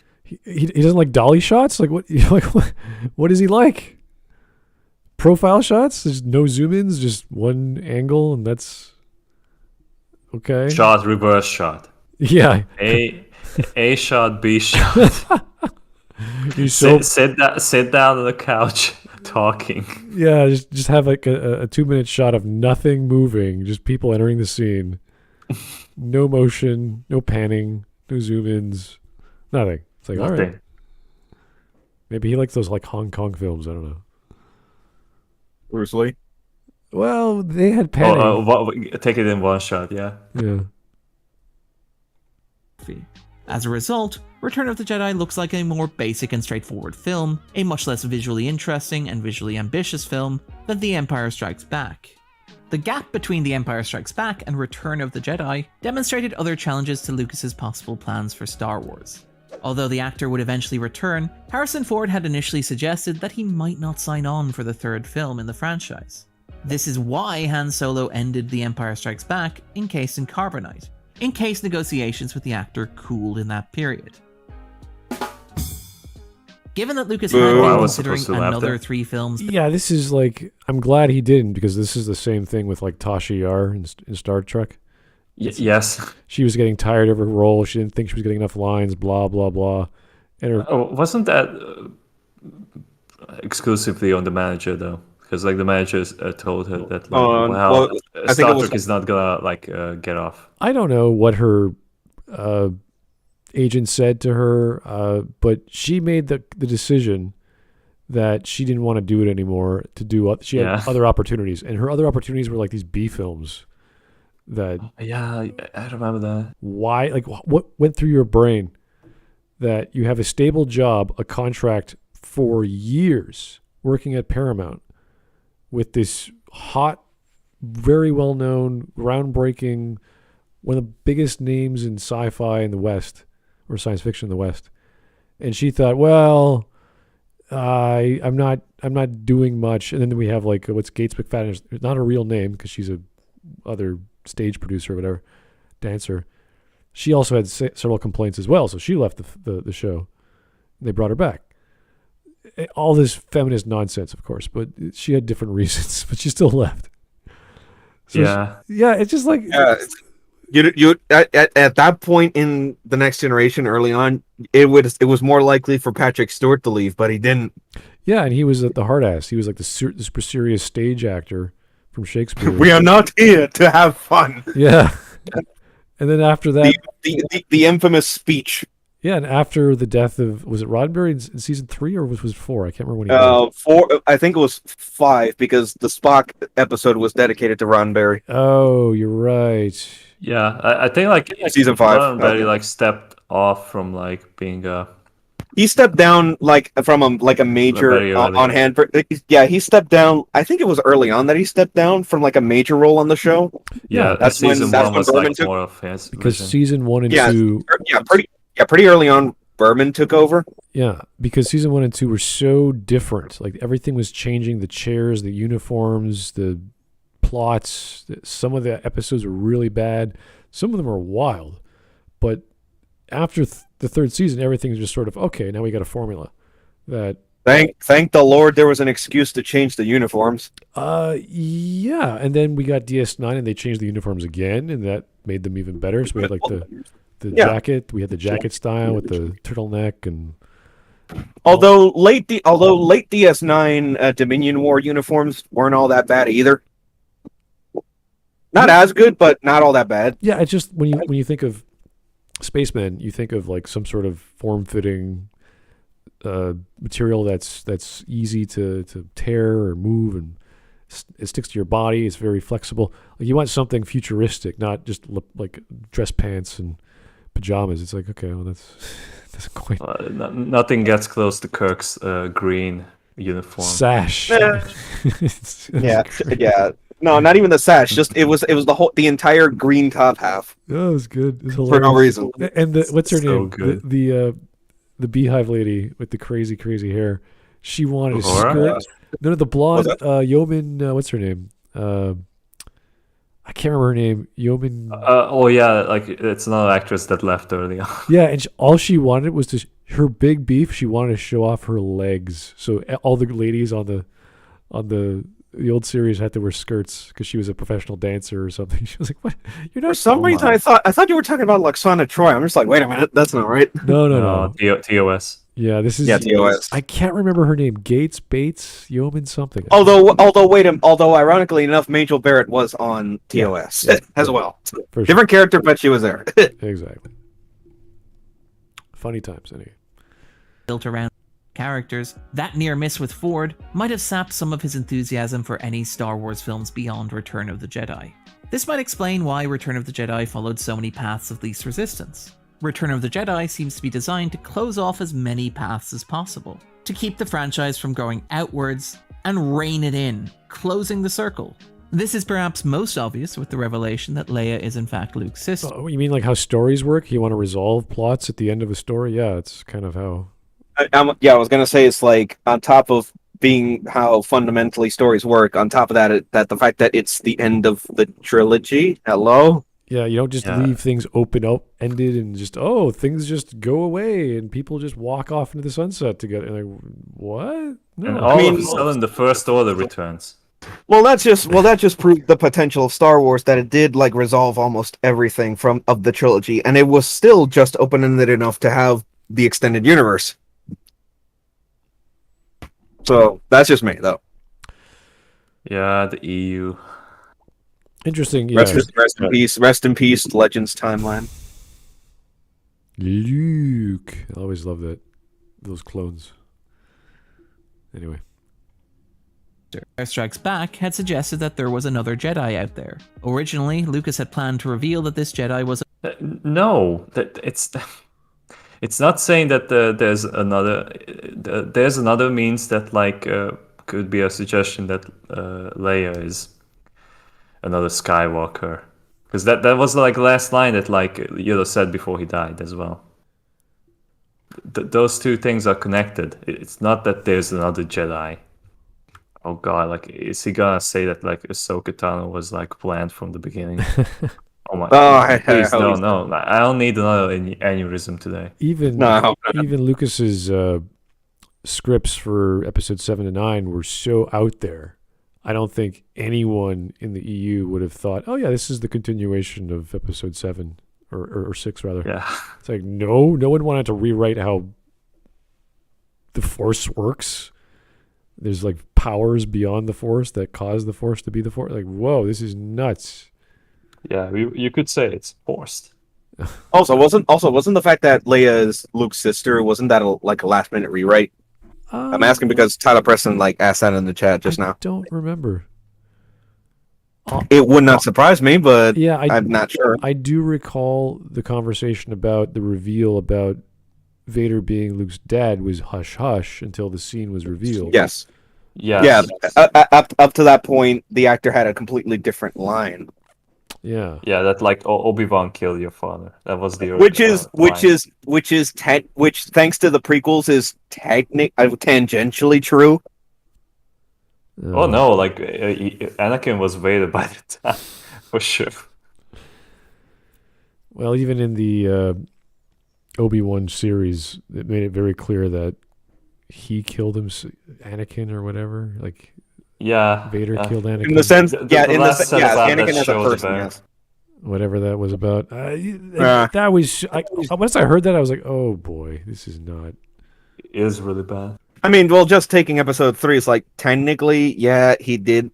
He doesn't like dolly shots? Like what does he like? Profile shots? There's no zoom-ins, just one angle, and that's okay. Shot, reverse shot. Yeah. Hey, A shot, B shot. He's so Sit down on the couch talking. yeah. Just have like a 2-minute shot of nothing moving, just people entering the scene. No motion, no panning, no zoom ins, nothing. It's like all right. Nothing. Maybe he likes those like Hong Kong films. I don't know. Bruce Lee. Well, they had panning. Take it in one shot, yeah. Yeah. As a result, Return of the Jedi looks like a more basic and straightforward film, a much less visually interesting and visually ambitious film than The Empire Strikes Back. The gap between The Empire Strikes Back and Return of the Jedi demonstrated other challenges to Lucas's possible plans for Star Wars. Although the actor would eventually return, Harrison Ford had initially suggested that he might not sign on for the third film in the franchise. This is why Han Solo ended The Empire Strikes Back encased in carbonite, in case negotiations with the actor cooled in that period. Given that Lucas had Boo. I been was considering supposed to laugh another there. 3 films, Yeah, this is like I'm glad he didn't because this is the same thing with like Tasha Yar in Star Trek. Yes. She was getting tired of her role. She didn't think she was getting enough lines. Blah blah blah. And her, Wasn't that exclusively on the manager though? Because like the manager told her that like, well, I think Star it was- Trek is not gonna like get off. I don't know what her agent said to her, but she made the decision that she didn't want to do it anymore. She had other opportunities, and her other opportunities were like these B films. That Yeah, I remember that. why like what went through your brain that you have a stable job, a contract for years working at Paramount with this hot, very well known, groundbreaking, one of the biggest names in sci-fi in the West or science fiction in the West, and she thought, well, I'm not doing much. And then we have like what's Gates McFadden, not a real name because she's a other stage producer or whatever, dancer. She also had several complaints as well, so she left the show. They brought her back. All this feminist nonsense, of course, but she had different reasons, but she still left. So Yeah. it's just like You at that point in the Next Generation, early on, it was more likely for Patrick Stewart to leave, but he didn't. yeah, and he was the hard ass. He was like the super serious stage actor from Shakespeare. We are not here to have fun. Yeah, and then after that, The infamous speech. yeah, and after the death of was it Roddenberry in season 3 or was 4? I can't remember when he died. 4. I think it was 5 because the Spock episode was dedicated to Roddenberry. Oh, you're right. Yeah, I think like Season 5. Roddenberry like stepped off from like being He stepped down like from a major Very early. on hand. Yeah, he stepped down. I think it was early on that he stepped down from like a major role on the show. yeah. that's when- season that's 1 when was Berman like took- more of his Because vision. season 1 and Yeah, 2, pretty early on. Berman took over. yeah, because season 1 and 2 were so different. Like everything was changing. The chairs, the uniforms, the plots. Some of the episodes were really bad. Some of them were wild. But after the third season, everything's just sort of okay. Now we got a formula that. Thank the Lord there was an excuse to change the uniforms. Yeah, and then we got DS9 and they changed the uniforms again, and that made them even better. So we had like the Yeah. jacket. We had the jacket style with the turtleneck and. Although late DS9 Dominion War uniforms weren't all that bad either. Not as good, but not all that bad. Yeah, it's just when you think of spacemen, you think of like some sort of form-fitting material that's easy to tear or move, and it sticks to your body. It's very flexible. Like you want something futuristic, not just like dress pants and pajamas. It's like, okay, well that's quite Nothing gets close to Kirk's green uniform. sash. It's Yeah, great. yeah. No, not even the sash. Just it was the entire green top half Oh, it was good. It was for no hilarious. reason. And what's her So name? good. The beehive lady with the crazy hair. She wanted a Uhura? skirt. No, the blonde Was yeoman. What's her name? I can't remember her name. Yeoman. Oh yeah, like it's another actress that left early on. Yeah, and all she wanted was her big beef. She wanted to show off her legs. So all the ladies on the the old series had to wear skirts because she was a professional dancer or something. She was like, "What? You're not." For some reason, I thought you were talking about Lexana Troy. I'm just like, wait a minute, that's not right. No. TOS. Yeah, this is. Yeah, TOS. I can't remember her name. Bates, Yeoman, something. Although ironically enough, Majel Barrett was on TOS as well. For Different character, but she was there. Exactly. Funny times, anyway. Built around characters, that near miss with Ford might have sapped some of his enthusiasm for any Star Wars films beyond Return of the Jedi. This might explain why Return of the Jedi followed so many paths of least resistance. Return of the Jedi seems to be designed to close off as many paths as possible, to keep the franchise from going outwards and rein it in, closing the circle. This is perhaps most obvious with the revelation that Leia is in fact Luke's sister. Oh, you mean like how stories work? You want to resolve plots at the end of a story? Yeah, it's kind of how... I was going to say it's like, on top of being how fundamentally stories work, on top of that, that the fact that it's the end of the trilogy. Hello? Yeah, you don't just leave things open-ended and just, things just go away and people just walk off into the sunset together. And like, what? No. And all of a sudden, the First Order returns. Well, that just proved the potential of Star Wars, that it did like resolve almost everything of the trilogy, and it was still just open-ended enough to have the extended universe. So that's just me, though. Yeah, the EU. Interesting. Yeah. Rest in peace, Legends timeline. Luke. I always love those clones. Anyway. Empire Strikes Back had suggested that there was another Jedi out there. Originally, Lucas had planned to reveal that this Jedi was... No, it's not saying that there's another means that could be a suggestion that Leia is another Skywalker, because that was like last line that Yoda said before he died as well. Those two things are connected. It's not that there's another Jedi. Oh god, is he gonna say that Ahsoka Tano was planned from the beginning? Oh my god! Please, no! I don't need another aneurysm today. Even Lucas's scripts for episode 7 to 9 were so out there. I don't think anyone in the EU would have thought, "Oh yeah, this is the continuation of episode 7 or 6 rather." Yeah, it's like no one wanted to rewrite how the Force works. There's powers beyond the Force that cause the Force to be the Force. Whoa, this is nuts. Yeah, you could say it's forced. Also, wasn't the fact that Leia is Luke's sister, wasn't that a last minute rewrite? I'm asking because Tyler Preston asked that in the chat just now. I don't remember. It would not surprise me, but yeah, I'm not sure. I do recall the conversation about the reveal about Vader being Luke's dad was hush hush until the scene was revealed. Yes. Yeah. Up to that point, the actor had a completely different line. Yeah. Yeah, that Obi-Wan killed your father. That was the which thanks to the prequels is tangentially true. Oh no, Anakin was Vader by the time, for sure. Well, even in the Obi-Wan series, it made it very clear that he killed him, Anakin or whatever. Vader killed Anakin. In the sense, Anakin as a person, yes. Whatever that was about. That was... once I heard that, I was like, oh boy, this is not... It is really bad. I mean, well, just taking episode 3 is technically, yeah, he did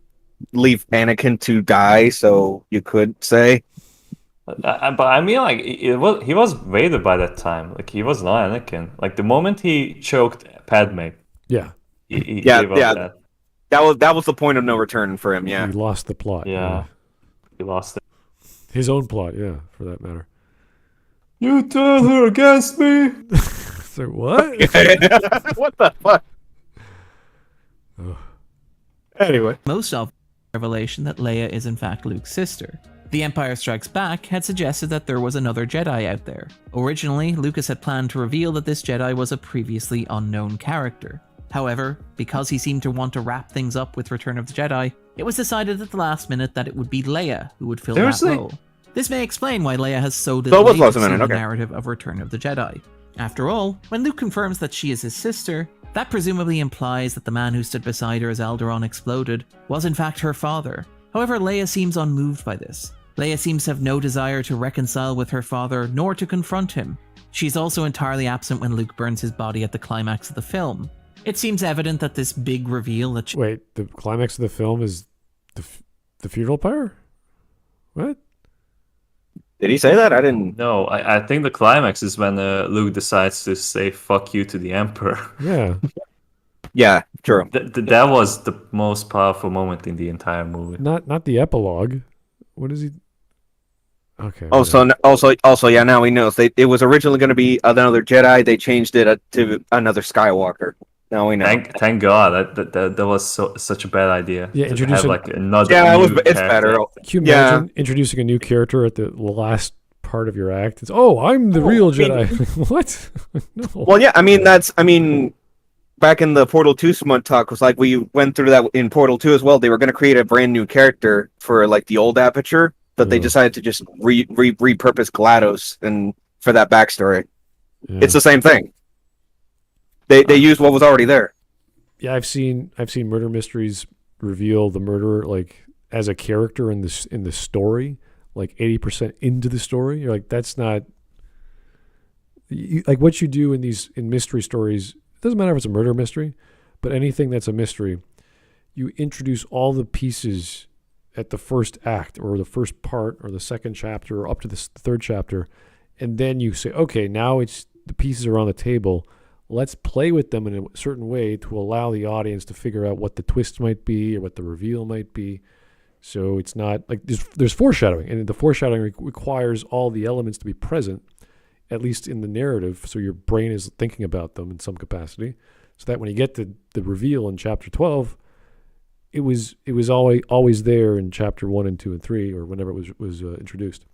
leave Anakin to die, so you could say. But I mean, he was Vader by that time. He was not Anakin. The moment he choked Padme. Yeah. He gave up that. That was the point of no return for him, yeah. He lost the plot. Yeah. He lost it. His own plot, yeah, for that matter. You turned her against me? So what? What the fuck? Anyway. Most of the revelation that Leia is in fact Luke's sister. The Empire Strikes Back had suggested that there was another Jedi out there. Originally, Lucas had planned to reveal that this Jedi was a previously unknown character. However, because he seemed to want to wrap things up with Return of the Jedi, it was decided at the last minute that it would be Leia who would fill that role. This may explain why Leia has so delayed the narrative of Return of the Jedi. After all, when Luke confirms that she is his sister, that presumably implies that the man who stood beside her as Alderaan exploded was in fact her father. However, Leia seems unmoved by this. Leia seems to have no desire to reconcile with her father, nor to confront him. She's also entirely absent when Luke burns his body at the climax of the film. It seems evident that this big reveal that Wait, the climax of the film is the funeral pyre? What? Did he say that? I didn't. No, I think the climax is when Luke decides to say "fuck you" to the Emperor. Yeah. Yeah, true. That was the most powerful moment in the entire movie. Not the epilogue. What is he? Okay. Also, yeah. Now we know it was originally going to be another Jedi. They changed it to another Skywalker. Now we know. Thank God that was such a bad idea. Yeah, to introduce have a- like another. Yeah, new it's character. better. Can you imagine introducing a new character at the last part of your act? It's I'm the real Jedi. What? No. Well, yeah. I mean, back in the Portal 2 Smut talk was like we went through that in Portal 2 as well. They were going to create a brand new character for like the old Aperture, but they decided to just repurpose GLaDOS and for that backstory. Yeah. It's the same thing. They used what was already there. Yeah, I've seen murder mysteries reveal the murderer like as a character in the story, like 80% into the story. You're like, that's not like what you do in mystery stories. It doesn't matter if it's a murder mystery, but anything that's a mystery, you introduce all the pieces at the first act or the first part or the second chapter or up to the third chapter, and then you say, okay, now it's the pieces are on the table. Let's play with them in a certain way to allow the audience to figure out what the twist might be or what the reveal might be. So it's not like there's foreshadowing, and the foreshadowing requires all the elements to be present, at least in the narrative, so your brain is thinking about them in some capacity, so that when you get to the reveal in chapter 12, it was always there in chapter 1 and 2 and 3 or whenever it was introduced.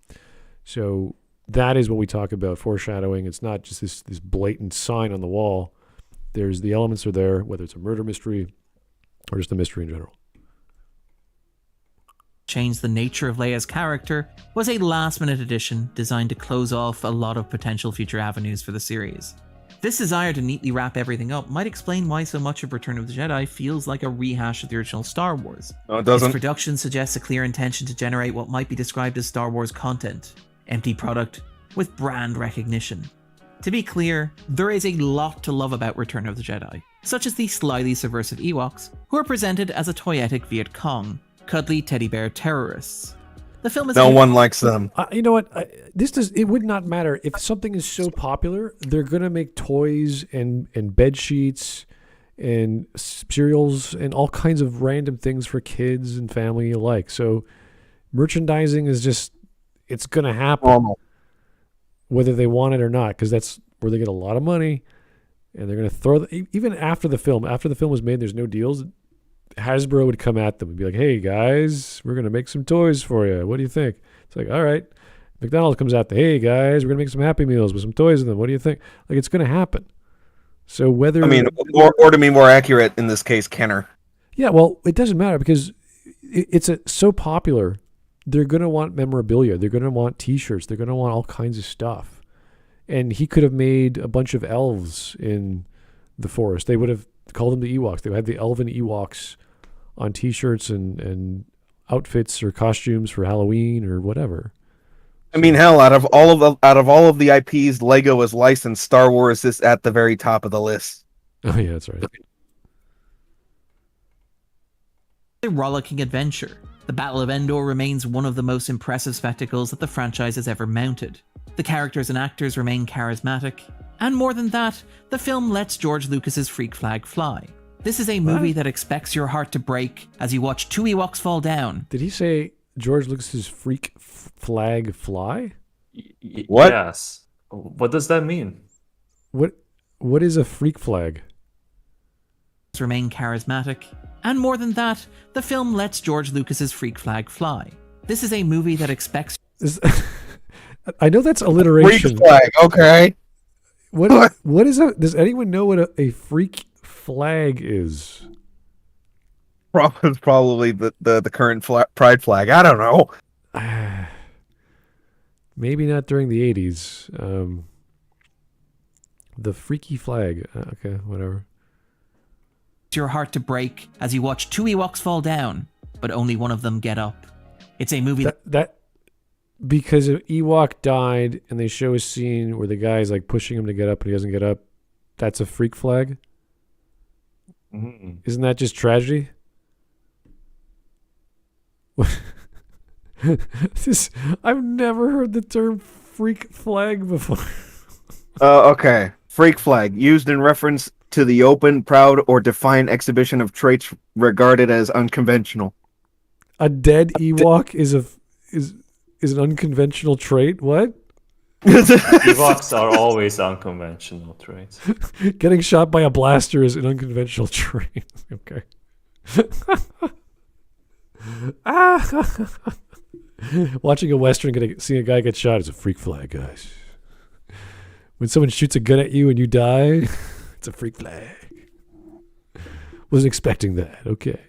So that is what we talk about, foreshadowing. It's not just this blatant sign on the wall. There's the elements are there, whether it's a murder mystery or just a mystery in general. change the nature of Leia's character was a last-minute addition designed to close off a lot of potential future avenues for the series. This desire to neatly wrap everything up might explain why so much of Return of the Jedi feels like a rehash of the original Star Wars. No, it doesn't. Its production suggests a clear intention to generate what might be described as Star Wars content. Empty product with brand recognition. To be clear, there is a lot to love about Return of the Jedi, such as the slyly subversive Ewoks, who are presented as a toyetic Viet Cong, cuddly teddy bear terrorists. The film is No one likes them. You know what? It would not matter if something is so popular. They're gonna make toys and bed sheets and cereals and all kinds of random things for kids and family alike. So merchandising is it's gonna happen, whether they want it or not, because that's where they get a lot of money, and they're gonna throw even after the film. After the film was made, there's no deals. Hasbro would come at them and be like, "Hey guys, we're gonna make some toys for you. What do you think?" It's like, all right. McDonald's comes out, "Hey guys, we're gonna make some Happy Meals with some toys in them. What do you think?" Like, it's gonna happen. So whether or to be more accurate in this case, Kenner. Yeah, well, it doesn't matter because it's so popular. They're gonna want memorabilia. They're gonna want T-shirts. They're gonna want all kinds of stuff. And he could have made a bunch of elves in the forest. They would have called them the Ewoks. They had the elven Ewoks on T-shirts and outfits or costumes for Halloween or whatever. I mean, hell, out of all of the IPs Lego has licensed, Star Wars is at the very top of the list. Oh yeah, that's right. a rollicking adventure. The Battle of Endor remains one of the most impressive spectacles that the franchise has ever mounted. The characters and actors remain charismatic, and more than that, the film lets George Lucas's freak flag fly. This is a movie that expects your heart to break as you watch two Ewoks fall down. Did he say George Lucas's freak flag fly? What? Yes. What does that mean? What is a freak flag? Remain charismatic, and more than that, the film lets George Lucas's freak flag fly. This is a movie that expects. I know that's alliteration. Freak flag, okay. What is a? Does anyone know what a freak flag is? It's probably the current pride flag. I don't know. Maybe not during the 80s. The freaky flag. Okay, whatever. Your heart to break as you watch 2 Ewoks fall down, but only one of them get up. It's a movie that because an Ewok died and they show a scene where the guy's like pushing him to get up and he doesn't get up. That's a freak flag. Isn't that just tragedy? I've never heard the term freak flag before. Okay. Freak flag, used in reference to the open, proud, or defiant exhibition of traits regarded as unconventional. A dead Ewok is an unconventional trait? What? Ewoks are always unconventional traits. Getting shot by a blaster is an unconventional trait. Okay. Watching a Western, seeing a guy get shot is a freak flag, guys. When someone shoots a gun at you and you die, it's a freak flag. Wasn't expecting that. Okay.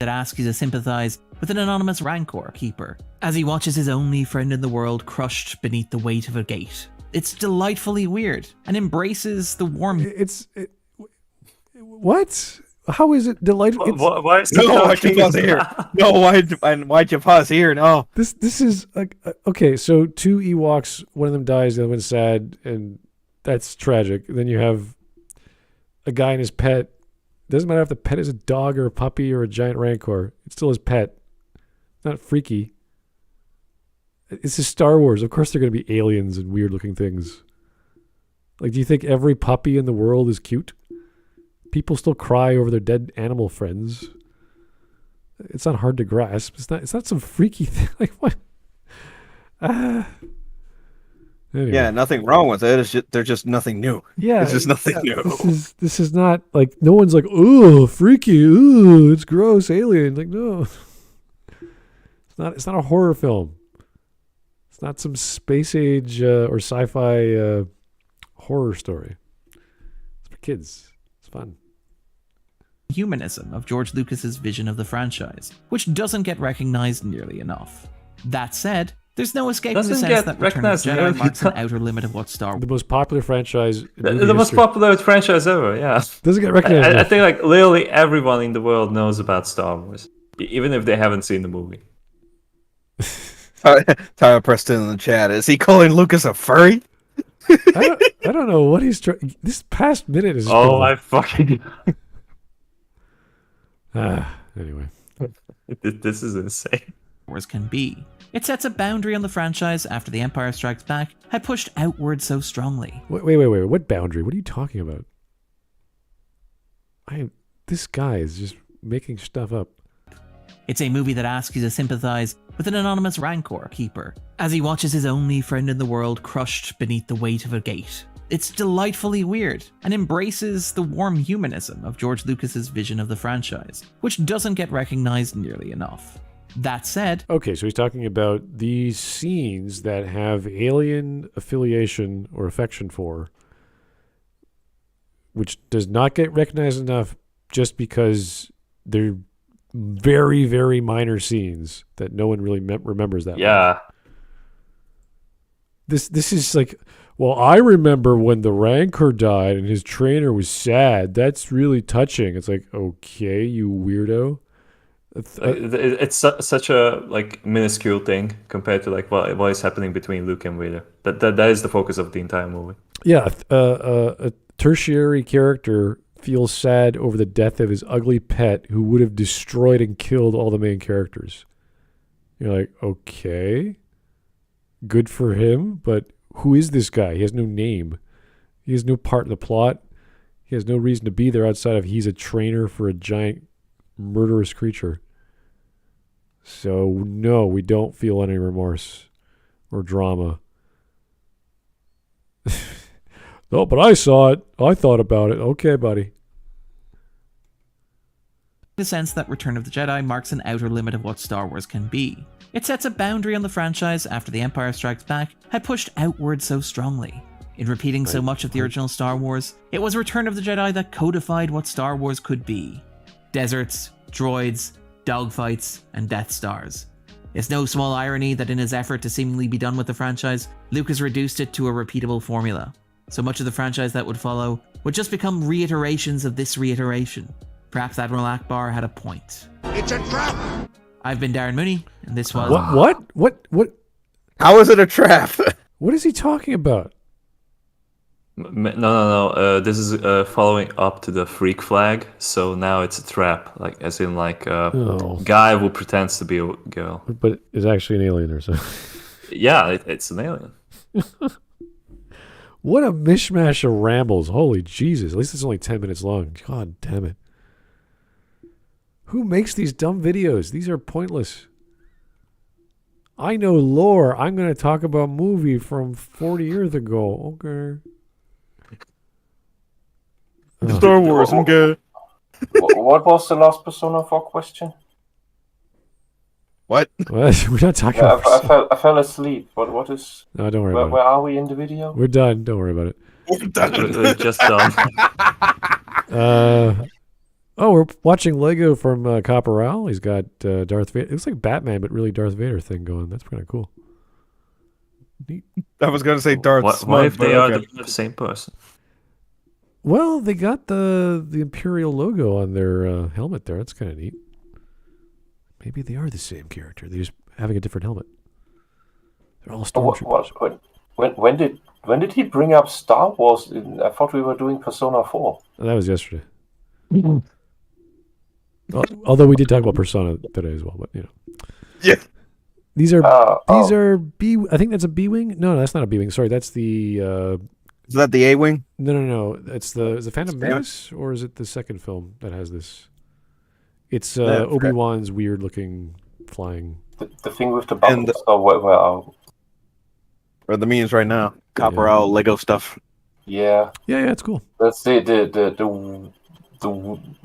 that asks you to sympathize with an anonymous Rancor keeper as he watches his only friend in the world crushed beneath the weight of a gate. It's delightfully weird and embraces the warm... What? How is it delightful? Why is why'd you pause here? No, why'd you pause here? No. This is okay. So two Ewoks, one of them dies, the other one's sad, and that's tragic. Then you have a guy and his pet. Doesn't matter if the pet is a dog or a puppy or a giant Rancor. It's still his pet. It's not freaky. This is Star Wars. Of course, they're going to be aliens and weird-looking things. Like, do you think every puppy in the world is cute? People still cry over their dead animal friends. It's not hard to grasp. It's not some freaky thing. Like, what? Anyway. Yeah, nothing wrong with it. It's just, they're just nothing new. Yeah, it's just nothing new. This is not like, no one's like, ooh, freaky, ooh, it's gross, alien. Like, no, it's not a horror film. It's not some space age or sci-fi horror story. It's for kids. It's fun. Humanism of George Lucas's vision of the franchise, which doesn't get recognized nearly enough. That said, there's no escaping the sense that Return of the Jedi marks an outer limit of what Star Wars... The most popular franchise... The most popular franchise ever, yeah. Doesn't get recognized. I think like literally everyone in the world knows about Star Wars, even if they haven't seen the movie. Tyler Preston in the chat, is he calling Lucas a furry? I don't know what he's trying... This past minute is... I fucking... Anyway. This is insane. Wars can be. It sets a boundary on the franchise after The Empire Strikes Back had pushed outward so strongly. Wait. What boundary? What are you talking about? This guy is just making stuff up. It's a movie that asks you to sympathize with an anonymous Rancor keeper as he watches his only friend in the world crushed beneath the weight of a gate. It's delightfully weird and embraces the warm humanism of George Lucas's vision of the franchise, which doesn't get recognized nearly enough. That said... Okay, so he's talking about these scenes that have alien affiliation or affection for, which does not get recognized enough just because they're very, very minor scenes that no one really remembers that Yeah. This is like, well, I remember when the Rancor died and his trainer was sad. That's really touching. It's like, okay, you weirdo. It's such a like minuscule thing compared to like what is happening between Luke and Vader. That is the focus of the entire movie. Yeah, a tertiary character feels sad over the death of his ugly pet who would have destroyed and killed all the main characters. You're like, okay, good for him, but who is this guy? He has no name. He has no part in the plot. He has no reason to be there outside of he's a trainer for a giant murderous creature. So no, we don't feel any remorse or drama. No, but I saw it. I thought about it. Okay, buddy. The sense that Return of the Jedi marks an outer limit of what Star Wars can be. It sets a boundary on the franchise after The Empire Strikes Back had pushed outward so strongly. In repeating so much of the original Star Wars, it was Return of the Jedi that codified what Star Wars could be. Deserts, droids, dogfights, and Death Stars. It's no small irony that in his effort to seemingly be done with the franchise, Lucas reduced it to a repeatable formula. So much of the franchise that would follow would just become reiterations of this reiteration. Perhaps Admiral Akbar had a point. It's a trap! I've been Darren Mooney, and this was... What? How is it a trap? What is he talking about? No. This is following up to the freak flag. So now it's a trap, like as in like a guy who pretends to be a girl, But it's actually an alien or something. Yeah, it's an alien. What a mishmash of rambles. Holy Jesus. At least it's only 10 minutes long. God damn it. Who makes these dumb videos? These are pointless. I know lore. I'm going to talk about a movie from 40 years ago. Okay. Star Wars, I'm good. What was the last Persona 4 question? What? We're not talking about I fell asleep. What is... No, don't worry about Where are we in the video? it. We're done. Don't worry about it. We're just done. We're watching Lego from Copperal. He's got Darth Vader. It looks like Batman, but really Darth Vader thing going. That's kind of cool. Neat. I was going to say Darth What Smug, if they but are okay. the same person? Well, they got the Imperial logo on their helmet there. That's kind of neat. Maybe they are the same character. They're just having a different helmet. They're all stormtroopers. When did he bring up Star Wars? I thought we were doing Persona 4. Oh, that was yesterday. Although we did talk about Persona today as well, but you know. Yeah. These are B. I think that's a B-wing. No, that's not a B-wing. Sorry, that's the. Is that the A-Wing? No. It's is it Phantom Menace or is it the second film that has this? It's Obi-Wan's weird-looking flying. The thing with the buttons. Where are... Or the memes right now. Copperal Lego stuff. Yeah. Yeah, it's cool. That's the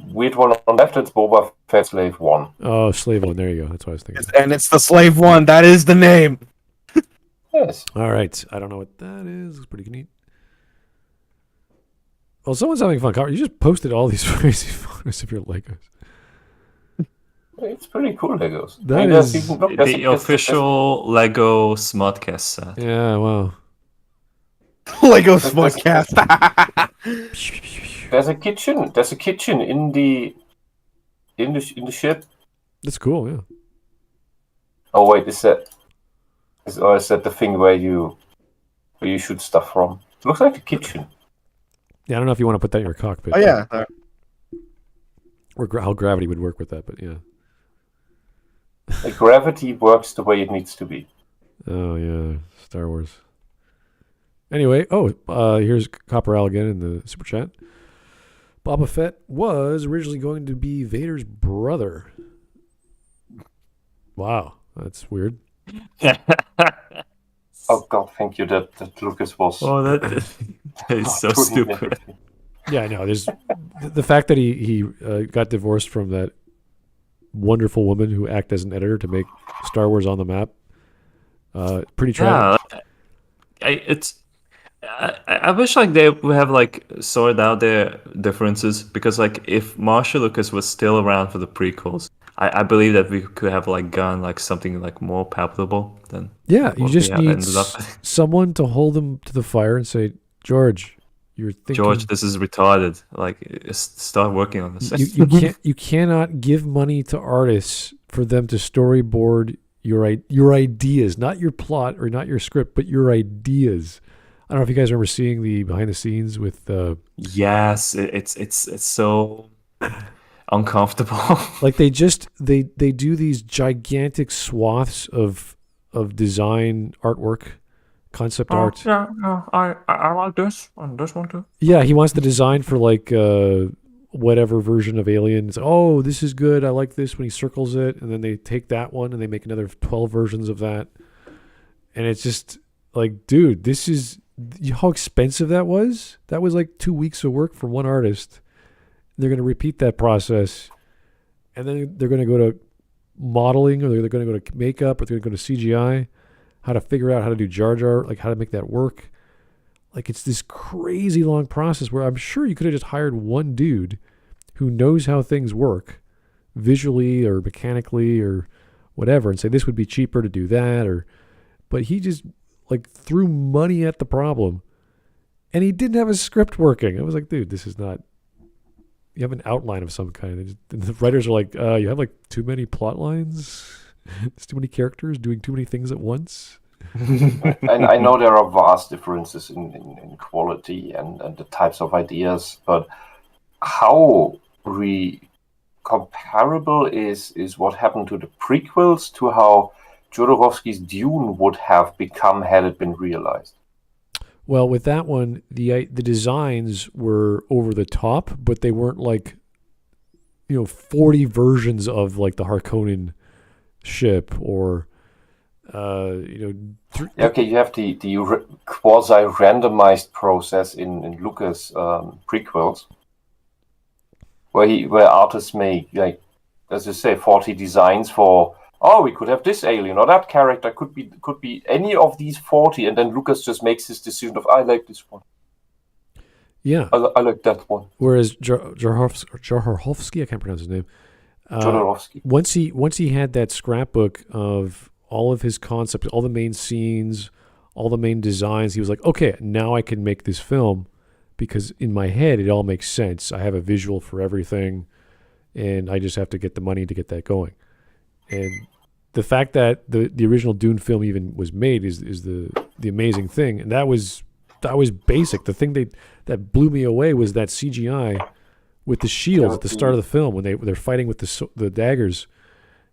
weird one on the left. It's Boba Fett Slave 1. Oh, Slave 1. There you go. That's what I was thinking. And it's the Slave 1. That is the name. Yes. All right. I don't know what that is. It's pretty neat. Well, someone's having fun. You just posted all these crazy photos of your Legos. It's pretty cool Legos. That is the official Lego Smudcast set. Yeah, wow. Lego Smudcast. There's a kitchen. There's a kitchen in the ship. That's cool, yeah. Oh wait, is that the thing where you shoot stuff from? It looks like a kitchen. Yeah, I don't know if you want to put that in your cockpit. Oh yeah. Or how gravity would work with that, but yeah. Like gravity works the way it needs to be. Oh yeah, Star Wars. Anyway, here's Copperal again in the super chat. Boba Fett was originally going to be Vader's brother. Wow, that's weird. Oh God, thank you that Lucas was. Oh, that is so stupid. Yeah, I know. There's the fact that he got divorced from that wonderful woman who acted as an editor to make Star Wars on the map. Pretty tragic. Yeah, I wish like they would have like sorted out their differences, because like if Marshall Lucas was still around for the prequels, I believe that we could have like gone like something like more palpable than Yeah, you just need ended up. someone to hold them to the fire and say, George, you're thinking. George, this is retarded. Like, start working on this. You cannot give money to artists for them to storyboard your ideas, not your plot or not your script, but your ideas. I don't know if you guys remember seeing the behind the scenes with. Yes, it's so uncomfortable. Like they do these gigantic swaths of design artwork, concept art. Yeah, I like this and this one too. Yeah, he wants the design for like whatever version of Alien. It's, oh, this is good. I like this when he circles it, and then they take that one and they make another 12 versions of that. And it's just like, dude, this is how expensive that was. That was like 2 weeks of work for one artist. They're going to repeat that process, and then they're going to go to modeling, or they're going to go to makeup, or they're going to go to CGI, how to figure out how to do Jar Jar, like how to make that work. Like it's this crazy long process where I'm sure you could have just hired one dude who knows how things work visually or mechanically or whatever and say this would be cheaper to do that, but he just like threw money at the problem, and he didn't have a script working. I was like, dude, this is not. You have an outline of some kind. And the writers are like, you have like too many plot lines. There's too many characters doing too many things at once. And I know there are vast differences in quality and the types of ideas, but how comparable is what happened to the prequels to how Jodorowsky's Dune would have become had it been realized? Well, with that one, the designs were over the top, but they weren't like, 40 versions of like the Harkonnen ship or, Okay, you have the quasi-randomized process in Lucas prequels, where artists make, like, as you say, 40 designs for. Oh, we could have this alien or that character. Could be any of these 40, and then Lucas just makes his decision of I like this one. Yeah, I like that one. Whereas Jodorowsky, I can't pronounce his name. Jodorowsky. Once he had that scrapbook of all of his concepts, all the main scenes, all the main designs, he was like, okay, now I can make this film because in my head it all makes sense. I have a visual for everything, and I just have to get the money to get that going. And the fact that the original Dune film even was made is the amazing thing. And that was basic. The thing that blew me away was that CGI with the shields at the start of the film when they're fighting with the daggers,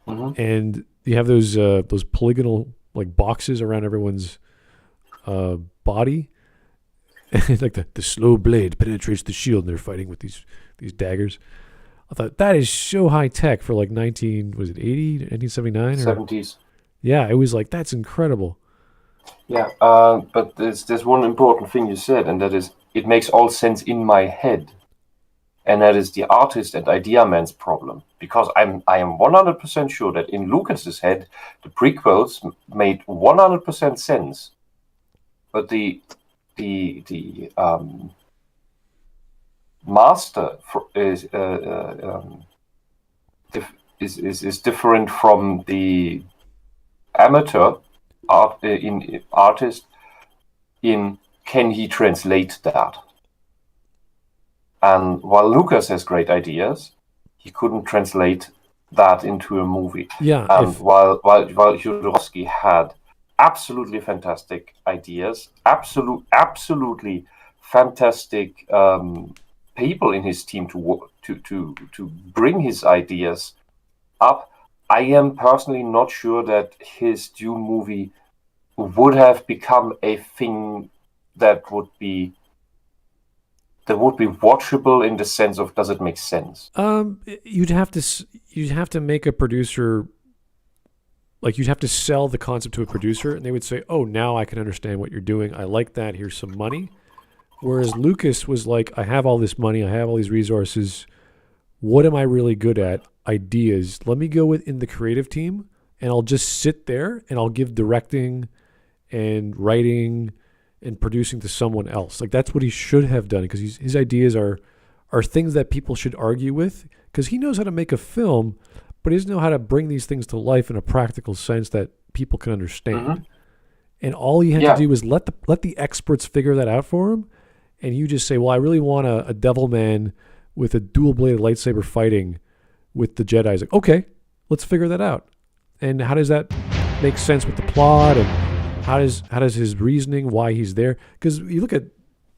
and you have those polygonal like boxes around everyone's body, and like the slow blade penetrates the shield, and they're fighting with these daggers. I thought that is so high tech for like 1979 or 70s. Yeah, it was like that's incredible. Yeah, but there's one important thing you said, and that is it makes all sense in my head, and that is the artist and idea man's problem. Because I am 100% sure that in Lucas's head, the prequels made 100% sense, but the master is different from the amateur artist in can he translate that? And while Lucas has great ideas, he couldn't translate that into a movie. Yeah. And while Jodorowsky had absolutely fantastic ideas, absolutely fantastic people in his team to bring his ideas up, I am personally not sure that his Dune movie would have become a thing that would be watchable in the sense of does it make sense? You'd have to make a producer, like you'd have to sell the concept to a producer, and they would say, "Oh, now I can understand what you're doing. I like that. Here's some money." Whereas Lucas was like, I have all this money, I have all these resources. What am I really good at? Ideas. Let me go in the creative team, and I'll just sit there, and I'll give directing and writing and producing to someone else. Like that's what he should have done, because his ideas are things that people should argue with, because he knows how to make a film, but he doesn't know how to bring these things to life in a practical sense that people can understand. And all he had to do was let the experts figure that out for him. And you just say, well, I really want a devil man with a dual-bladed lightsaber fighting with the Jedi. He's like, okay, let's figure that out. And how does that make sense with the plot? And how does his reasoning, why he's there? Because you look at,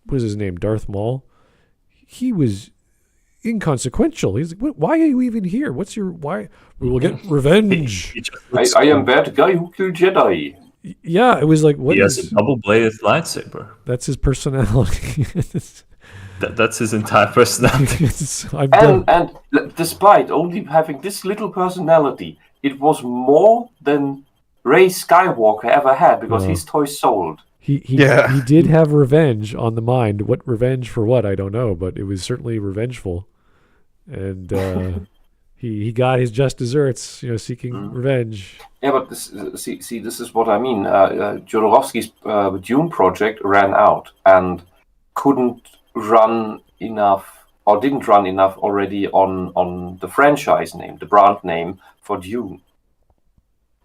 what is his name, Darth Maul? He was inconsequential. He's like, why are you even here? Why? We will get revenge. I am that guy who killed Jedi. Yeah, it was like, what? He has a double-bladed lightsaber. That's his personality. That's his entire personality. And despite only having this little personality, it was more than Rey Skywalker ever had, because his toys sold. He did have revenge on the mind. What revenge for what? I don't know, but it was certainly revengeful. And he got his just desserts, seeking revenge. Yeah, but this is what I mean. Jodorowsky's Dune project ran out and couldn't run enough, or didn't run enough already on the franchise name, the brand name for Dune.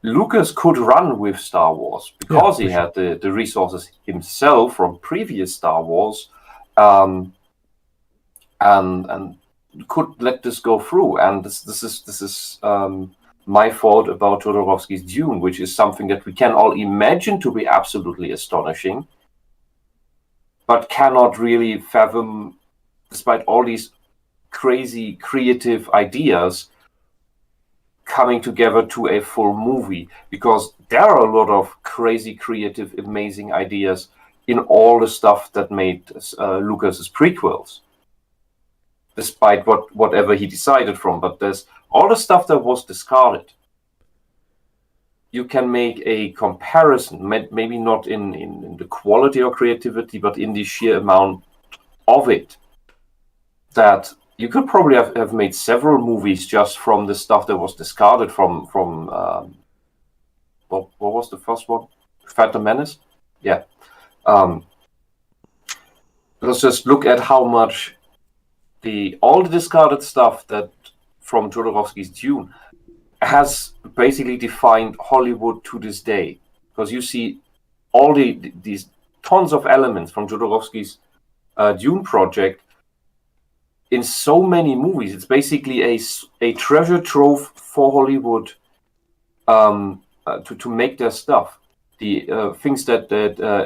Lucas could run with Star Wars because he had the resources himself from previous Star Wars, and could let this go through. And this is my thought about Jodorowsky's Dune, which is something that we can all imagine to be absolutely astonishing, but cannot really fathom, despite all these crazy creative ideas coming together to a full movie, because there are a lot of crazy, creative, amazing ideas in all the stuff that made Lucas's prequels, despite whatever he decided from. But there's all the stuff that was discarded. You can make a comparison, maybe not in the quality or creativity, but in the sheer amount of it, that you could probably have made several movies just from the stuff that was discarded from what was the first one? Phantom Menace? Yeah. Let's just look at how much all the discarded stuff that from Jodorowsky's Dune has basically defined Hollywood to this day. Because you see all these tons of elements from Jodorowsky's Dune project in so many movies. It's basically a treasure trove for Hollywood to make their stuff. The things that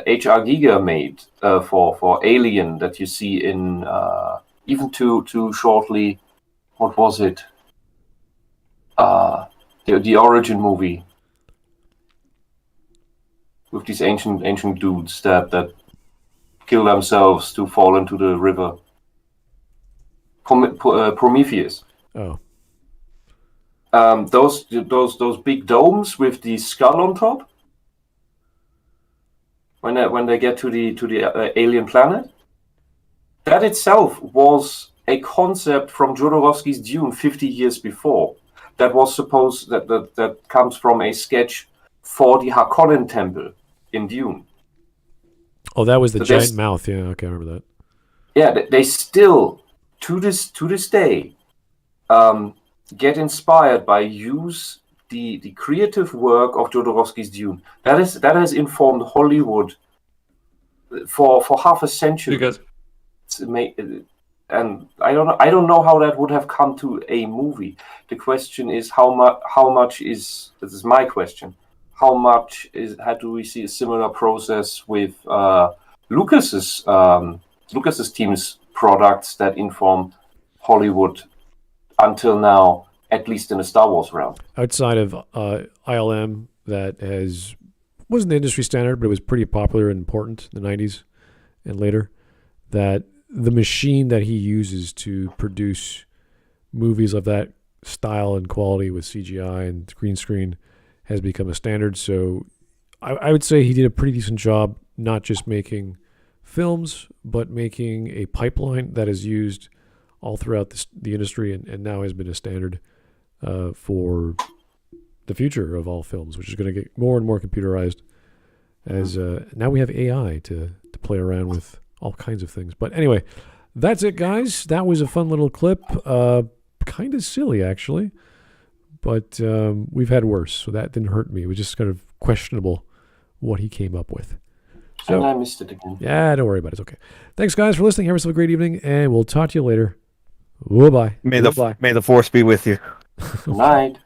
H.R. Giger made for Alien that you see in even to shortly, what was it? The Origin movie with these ancient dudes that kill themselves to fall into the river. Prometheus. Oh. Those big domes with the skull on top. When they get to the alien planet, that itself was a concept from Jodorowsky's Dune 50 years before. That was supposed that comes from a sketch for the Harkonnen temple in Dune. Oh, that was the giant mouth. Yeah, okay, I remember that. Yeah, they still to this day get inspired by the creative work of Jodorowsky's Dune. That has informed Hollywood for half a century. Because and I don't know how that would have come to a movie. The question is how much is, this is my question, how do we see a similar process with Lucas's team's products that inform Hollywood until now, at least in the Star Wars realm? Outside of ILM, that wasn't the industry standard, but it was pretty popular and important in the 90s and later, that the machine that he uses to produce movies of that style and quality with CGI and green screen has become a standard. So I would say he did a pretty decent job, not just making films, but making a pipeline that is used all throughout the industry and now has been a standard for the future of all films, which is going to get more and more computerized as now we have AI to play around with all kinds of things. But anyway, that's it, guys. That was a fun little clip. Kind of silly, actually. But we've had worse, so that didn't hurt me. It was just kind of questionable what he came up with. So, and I missed it again. Yeah, don't worry about it. It's okay. Thanks, guys, for listening. Have yourself a great evening, and we'll talk to you later. Bye-bye. May the Force be with you. Good night.